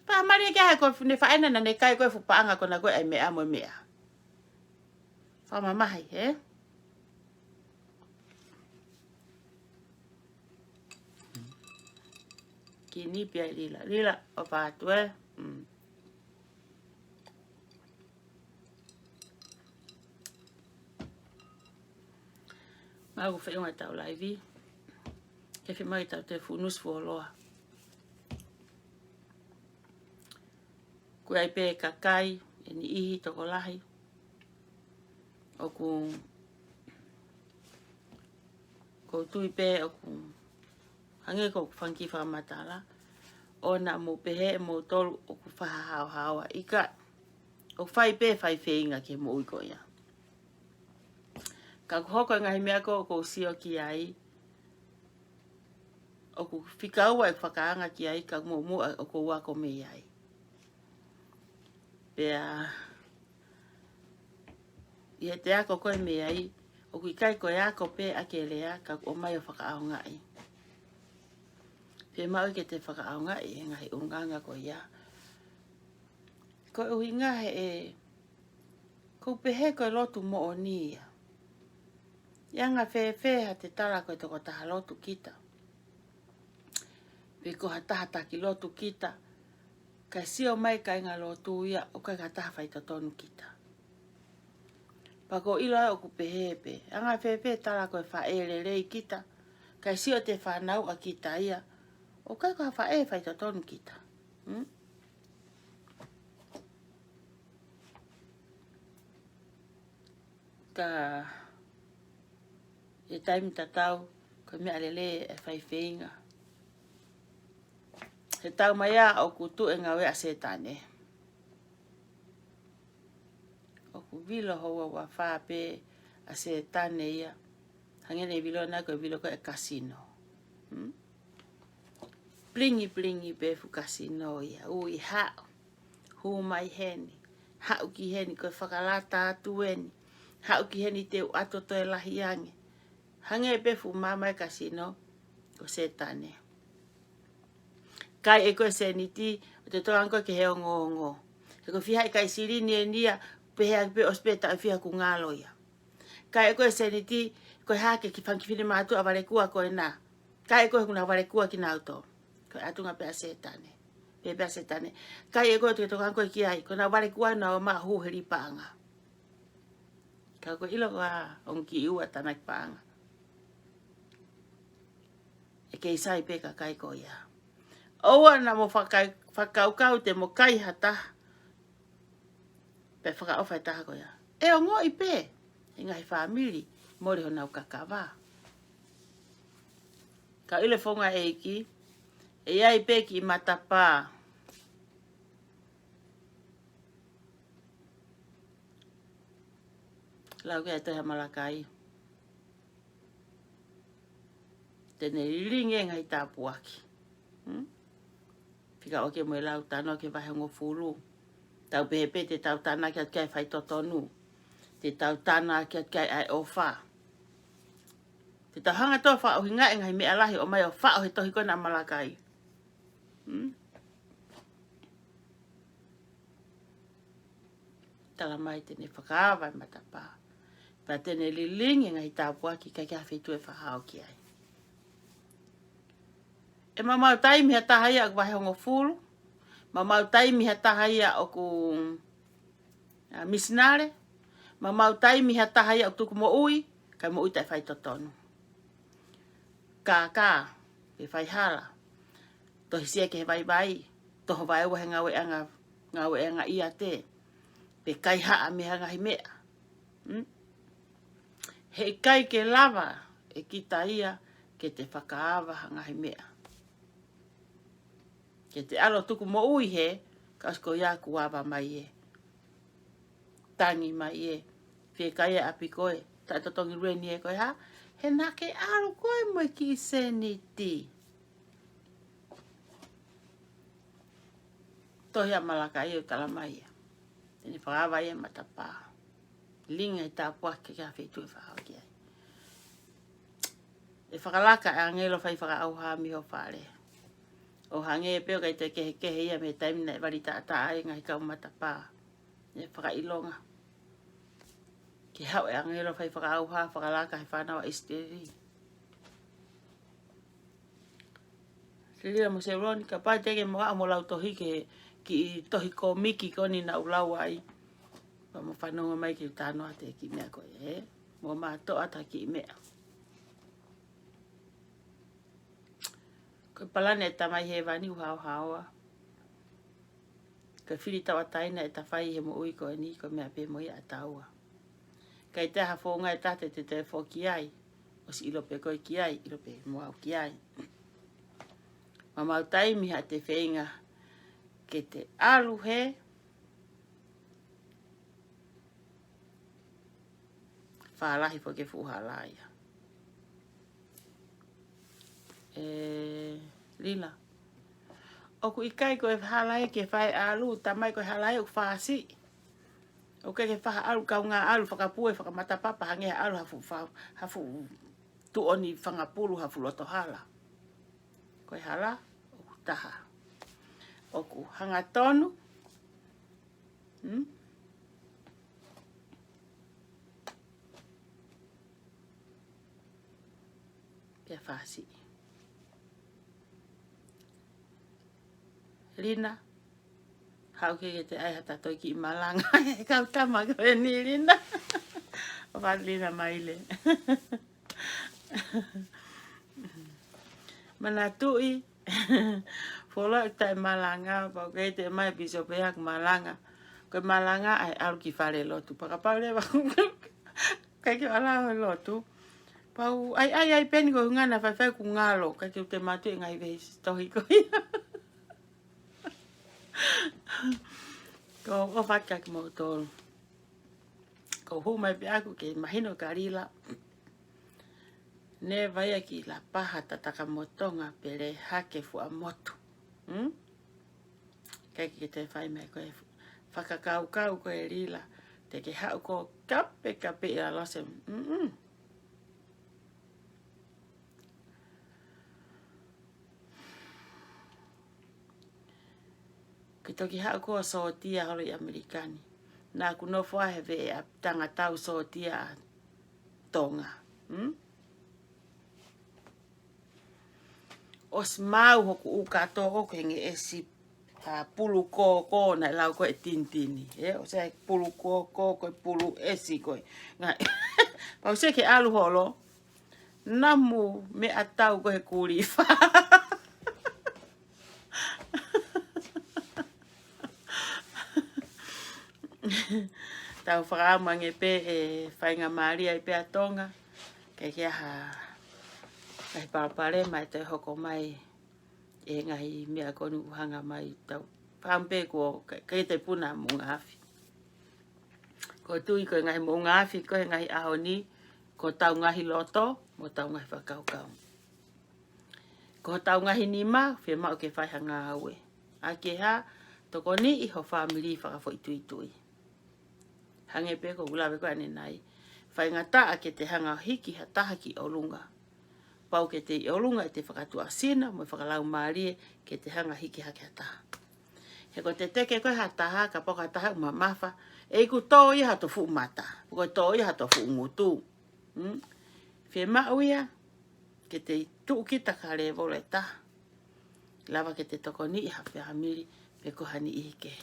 Pa mari ke ha koe ne whaena na ne kai koe fupaanga ko na koe ai mea mo mea. Faama mahi, Ki ni pia lila. Lila o pātu Mau whi unga tau laivi. Ke whi mai tau te funus fuoloa. Kua ai pē kakai, e ni ihi toko lahi. O ko tui pē o ku hange ko whanki whamatala. O na mo pehe mo tolu o ku whahahau hawa. Ika, o whai pē whai whenga ke mo uiko ia. Ka hoko ngahi mea ko sio ki ai. O ku fekaua e whakaanga ki ai ka mo o ko wako me ai. Pea i he te ako koe me ai. O ku ikai koe ako pe ake lea ka omai o whakaaunga ai. Pea mau ke te whakaaunga ai ngahi unganga ko ia. Koe uhi ngahe ko pehe koe lotu mo o ni ia. Ianga whewheha te tala koe toko taha lotu kita. Pe ko hataha taki lotu kita. Kai sio mai kai ngā lotu ia o kai hataha whai totonu kita. Pako ilo ai o ku pehepe. Anga whewhe tala koe whae lelei kita. Kai sio te whanau a kita ia. O kai ko whae whai totonu kita. Ka e taimi tatau, ko mea lelei e whai whenga. He tau mai a o kutu e ngaue a setane. O ku vilo hoa wa whape a setane ia. Hangene vilo na ko vilo ko e kasino. Plingi pe fu kasino ia. Ui hao. Hu mai heni. hau ki heni koe whakalata atueni, hau ki heni te ato toe lahi ange. Hange pefu mamai kasino, ko setane. Kai e koe seniti, o te toa anko ke heo ngō. He ko whiha i kai sirini e nia, pehea pe ospeta e whiha ku ngāloia. Kai e koe seniti, koe hake ki whankifine mātua a warekua koe nā. Kai e koe kuna warekua ki nauto. Koe atunga pea setane. Pea setane. Kai e koe te toa anko ki ai, koe nā warekua na o maa huheri paanga. Kai koe ilo koa on ki ua tanak paanga. E kei sai peka kai koe ia. Oua na mo fakaukau te mo kai hata. Pe fakaofa e taha koe ia. E o ngoi pe. E ngai whamiri. Mori ho nau kakawa. Ka ile fonga eiki. E iai pe ki matapa. Lau ke atoha malakai. Tene ringe ngai tapuaki. Feka'aki mo lau tanoa ke vahe ngo fulu. Tau pehepe te tau tana ki atkai whai totonu. Te tau tana ki atkai ai ofa. Te tau hanga toa wha o hinga e ngai mea lahi o mai o wha o he tohi kona malakai. Tala mai tene whakaawai matapa. Pa tene lilingi ngai tapuaki kai kia whetu e whahao ki ai. E mamau taimi ha tahaya ak vahe hongo fulu. Mamau taimi ha tahaya o ku misnare. Mamau taimi ha tahaya o tuku mo ui. Kai mo ui tai whai totonu. Ka, pe whai hala. Tohi sia ke he vai. Toho vai ua he ngaue anga ia te. Pe kai haa me hanga hi mea. He kai ke lava e kita ia ke te whakaawa hanga hi mea. Ke te alo tuku mo ui he, kasko ia kuawa mai e. Tangi mai e. Whekaya api koe. Ta totongi rueni e koe ha. He nā ke alo koe mo ki seniti. Tohi a malaka i o tala mai e. Tene whakawa e matapa. Linga i tā puake kia whetu e whahau ki ai. E whakalaka e angelo whai whakaauha mi ho whare. O hange e peo kai te kehekehe ia me taimina e wari ta ai ngai kau matapa. E whakailonga. Ke hau e angelo whai whakaauha, whakalaka he whanawa isteri. Lila mo se roni ka pai teke mo a mo lau tohi ki tohi ko miki koni na ulau ai. Pa mo whanonga mai ki tānoa te ki mea koe e. Mo maa toa ta ki mea. Koe palane e tamai he wani uhao haoa. Koe whiri tawa taina e tawhai he mo ui koe ni koe mea pe mo ia ataua. Kai te hawhonga e tate te te who ki ai. O si ilo pe koe ki ai, ilo pe mo au ki ai. Ma mau taimi ha te whenga ke te alu he. Whaalahi po ke fuhalaia. Lila. Oku ikai koe whalai ke whai alu, tamai koe halai o whaasi. O ke whaha alu kau ngā alu whakapue, whakamatapapa hange alu hafu tuoni whangapuru hafu loto hala. Koe hala, oku taha. Oku hanga tonu. Pia whaasi. Lina, hau ke te ai hata toi ki malanga, e kau tama koe ni Lina. O wha Lina maile. Mana tui, wholo e tai malanga, pau ke te mai piso pehak malanga. Koe malanga ai alu ki whare lotu. Pakapau lewa, kai ki ala lotu. Pau, ai peni ko ngana whai ku ngalo, kai ki te matu e ngai vehi tohi koe. Ko o whaka ki mo tolu. Ko hu mai pe aku ke mahino karila. Ne vai ki la paha tataka mo Tonga pere hake fua motu. Kai ki te whai mai koe fakakaukau ko e rila. Te ke hau ko kape i la lose. Ki toki hau ko so tia holo i Amerikani. Nā kuno fua he ve a tangata so tia a Tonga. Os mau hoku u katoa ko henge e si pulu ko na lau ko e tintini. O se pulu ko pulu e si ko. Pau se ke alu holo. Namu me atau ko he kurifa. Tau faama nge pe e whainga malie i pe a Tonga. Kei kia kai parapare mai te hoko mai e ngahi mea konu uhanga mai tau whampe ko kei te puna mo ngaahi. Ko tui ko ngahi mo ngaahi ko he ngahi ahoni ko tau ngahi loto mo tau ngahi fakakaukau. Ko tau ngahi nima whi mau ke whaiha ngoue. A ke ha toko ni iho family whakafo itui. Hange pe ko ulawe ko ane nai. Whaingata a ke te hanga hiki ha taha ki olunga. Pau ke te olunga e te whakatua sina mo whakalau malie ke te hanga hiki ha ke taha. He ko te teke koe ha taha ka poka taha umamafa. E ku tō iha to fu mata. Ko tō iha to fu ngutu. Whi mau ia ke te tuukita ka le vole taha. Lava ke te toko ni iha whiahamiri pe ko hani ihi ke.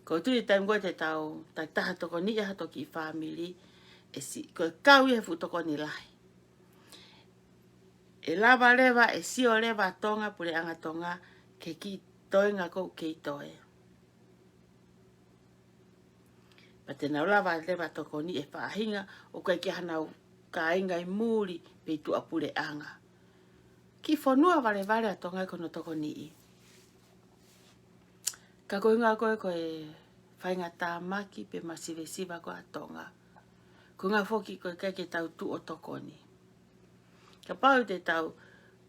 Ko tui taim koe te tau, tai taha toko ni aha toki i family, e si, koe kau i he fu toko ni lahi. E lava lewa, e sio lewa Tonga, pure anga Tonga, ke ki toe ngā kou kei toe. Pa te nau lava lewa toko ni e whaahinga, o koe ki hanau ka inga i muri, pe tu apure anga. Ki whanua vale a Tonga i kono toko ni i. Ka koe ngā koe whainga tāmaki pe masive ko a Tonga. Ko ngā whoki koe ke tau tu o tokoni. Ka pau te tau,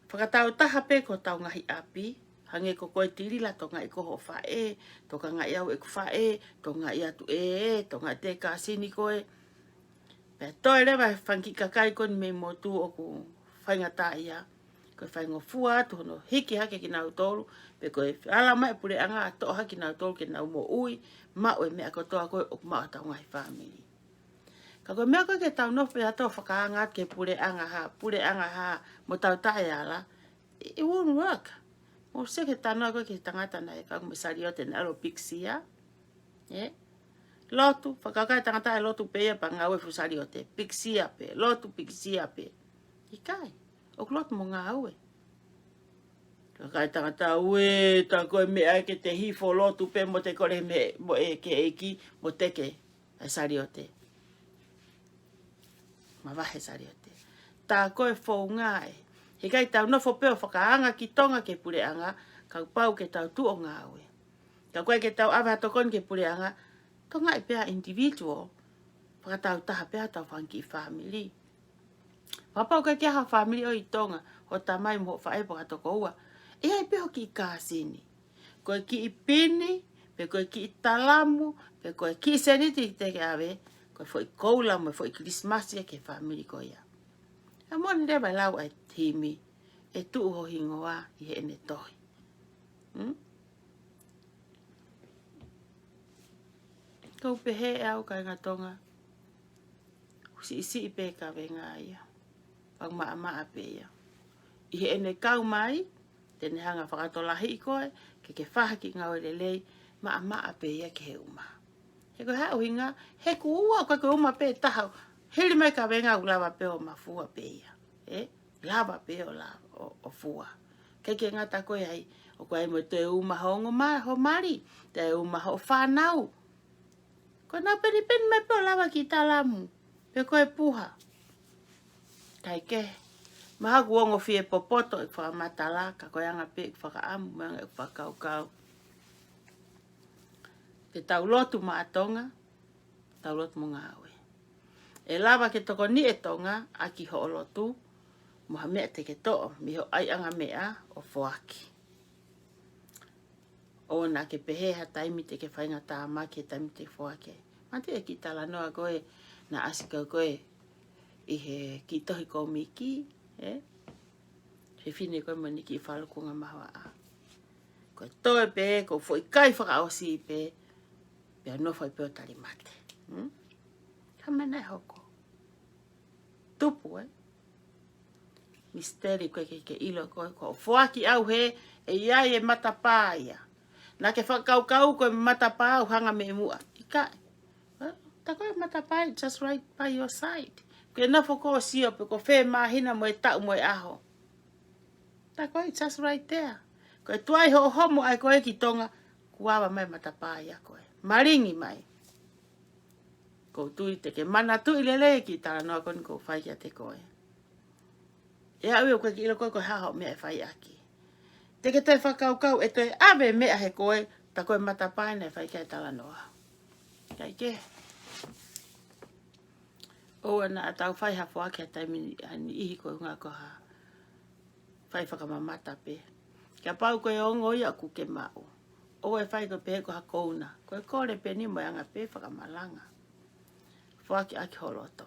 whakatau taha pe ko tau ngahi api, hange ko koe tirila to ngai ko ho whae, to ka ngai au e ku whae, to ngai atu to ngai te ka sini koe. Pe toi lewa whanki kakai koni me motu o ku whainga tā ia. Koe whaingo fua, to hono hiki hake ki nau tolu, pe koe ala mai pure anga a to haki nau tolu ke nau mo ui, ma oe mea kotoa koe o maa tau ngai family. Ka koe mea koe ke tau nofe a to whakaanga ke pure anga ha, mo tau tae ala, it won't work. Mo se ke tanoa koe ke tangata na e whakumisari o te naro pixia, lotu, whakakai tangata e lotu pe e pa ngaue fusari o te pixia pe, lotu pixia pe. Ikai. O klot mo ngāue. Kai tangata ue, ta koe mea ke te hifo lotu pe mo te kore me mo e ke eki mo teke e sari o te. Ma wahe sari o te. Ta koe fōu ngāe. He kai tau nofo peo whakaanga ki Tonga ke pure anga, kau pau ke tau tu o ngāue. Ka koe ke tau awa tokon ke pure anga, Tonga e pea individual, whakatau taha pea tau whanki family. Papa ka kia ha family o i Tonga, ho tamai mo whae po katoko ua. E ai peho ki i kāsini. Koe ki i pini, pe koe ki i talamu, pe koe ki i seniti ki teke awe, koe fo i koula mo fo i Christmasia ke family ko ia. E moni rewa lau ai timi, e tuu ho hingoa i he ene tohi. Kau pehe au kai ngā Tonga, usi isi i pe ka venga ia. Pag maa pe ia. I he ene kau mai, tene hanga whakatolahi i koe, ke whaha ki ngau lelei, maa pe ia ke he uma. He koe hau hinga, he ku ua koe uma pe taha, heri mai ka venga u lava pe o mafua pe ia. Lava pe o fua. Ke ngata koe ai, o koe mo te uma hongo ho mari, te uma ho whanau. Koe nā peni mai pe o lava ki talamu, pe koe puha. Kai ke, maha kuongo fie popoto e whakamatala, ka koe anga pe whakaamu, meanga e fakaukau. Te tau lotu maa Tonga, tau lotu mo ngāue. E lava ke toko ni e Tonga, aki ho o lotu, moha mea te ke to'o, mi ho ai anga mea o foaki. O na ke pehe ha taimi te ke whainga tāma ke taimi te whoake. Mati e ki talanoa koe na asika koe i he ki tohi ko miki. Fefine koe maniki i whalukunga mahua a. Koe toe pe, ko fo i kai fakaoli pe. Pea no fai peo tali mate. Kamena e hoko. Tupu Misteri koe ke ilo koe ko whoaki au he e iai e matapāia. Na ke fakaukau koe matapā au hanga me mua. Ika, ta koe matapā just right by your side. Koe na foko sio pe ko mahina mo e tau mo e aho. Ta koe just right there. Koe tuai ho homo ai koe ki Tonga kuawa mai matapāia koe. Maringi mai. Ko tui te ke mana tui lelei ki talanoa koni ko whai kia te koe. E au koe ki ilo koe koe haho mea e whai aki. Te ke te fakaukau e te ave mea he koe, ta koe matapaina e whai kia talanoa. Kai ke. Oa na atau whai hafua kia taimi ani ihi koe ngā koha. Whai whakamamata pe. Kia pau koe ongo ia ku ke mau. Oa e whai koe pehe koha kouna. Koe kore pe ni mo anga pe whakamalanga. Whaki aki holoto.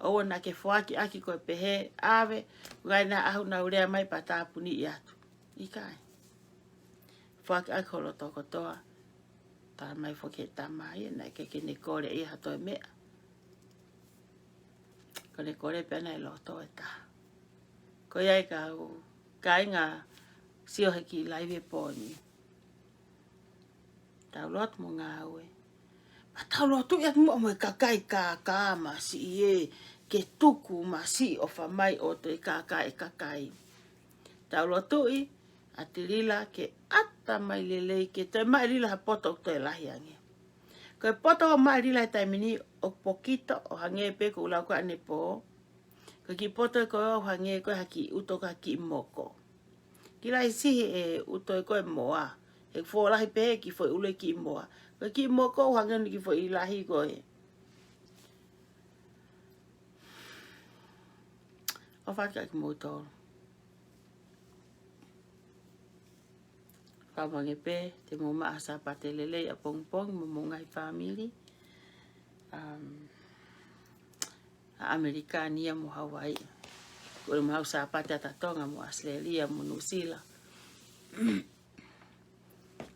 Oa na ke whaki aki koe pehe ave, gai na ahu na urea mai patapuni i atu. Ikai. Whaki aki holoto kotoa. Tā mai whoki e tamai, na ke ne kore i hato e mea. Ko ne kore pena e loto e taha. Ko iai ka inga sio heki laiwe poni. Tau lot mo ngaue. Tau lotu ia mo mo kakai ka ma si e ke tuku ma si o famai o te kakai. Tau lotu i atilila ke atamai lelei ke te mai lila ha poto o te lahiange. Ko e poto o mai lila e taimini o pokito o hange pe ko ulau ko ane po. Ko ki poto e ko o hange ko haki uto ka ki moko. Kila isi e uto e ko e moa. E fo lahi pe ki fo ule ki moa. Ko ki moko o hange ni ki fo ilahi ko e. O fakakaukau mo tolo. Kawange pe te mo maasa pa te lelei a pong mo ngaahi family. A Amerikania mo Hawaii. Ko mo hausa pa te Tonga mo Australia mo New Zealand.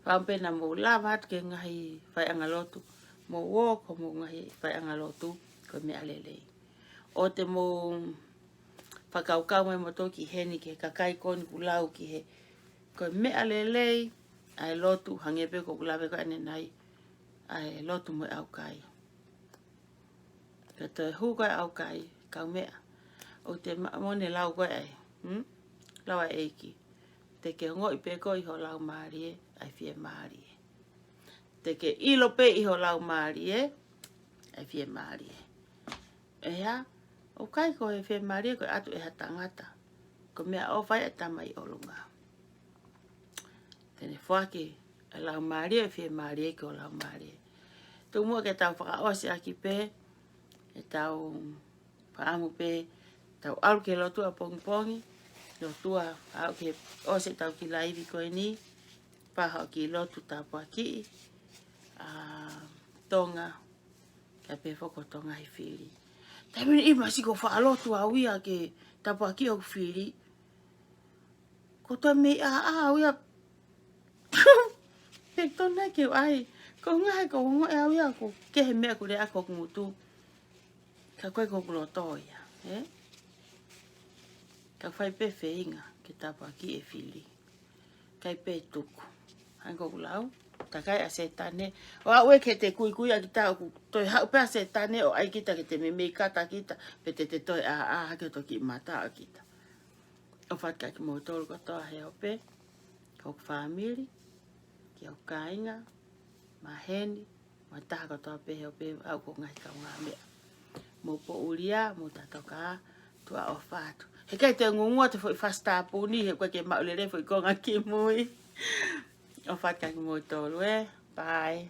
Pampe na mo lavat ke ngaahi fai angalotu. Mo walk mo ngaahi fai angalotu ko me lelei. O te mo fakaukau mai mo toki heni ke kakai koni kulau ki he. Ko me lelei ai lotu hangepe ko kulawe ko ane nai ai lotu mo au kai. Ka te hukai au kai kau mea. O te mone lau koe ai. Lau ai eiki. Te ke ngoi pe ko iho lau malie ai fie malie. Te ke ilo pe iho lau malie ai fie malie. Ea, o kai ko e fie malie ko atu e ha tangata. Ko mea o fai atamai o lunga. Tene whaki e lau malie e fie malie ko lau malie. Tu mua ke tau whakaosi aki pe, e tau whaamu pe, tau alu ke lotua pongi, lotua au ke ose tau ki laivi koe ni, paha ki lotu tapu aki, Tonga, ka pe whoko Tonga hi whiri. Taimini ima si ko whaalotu au ia ke tapu aki o whiri, ko toi me au ia, pek tona ke ai, ko ngai ko ngoue au ia ko kehe mea ko rea ko ngutu, ka koe ko kuloto ia, ka whai pe wheinga ke tapu aki e whiri, kai pe tuku, hanko kulau, ta kai a setane, o a uike te kui a kita o toi hau pe a setane o ai kita ke te me kata kita, pe te toi a hake toki mata a kita. O whatka ki mo tolu katoa he ope, kau family, ki au kainga, maheni, ma taha katoa pe he ope, au ko ngai kau ngā mea. Mo po uria, mo tatoka, tua o whātu. He kai te ngungua te fwoi whastapuni, he koe ke maulere fwoi konga ki mui. O whatka ki mo tolu bye.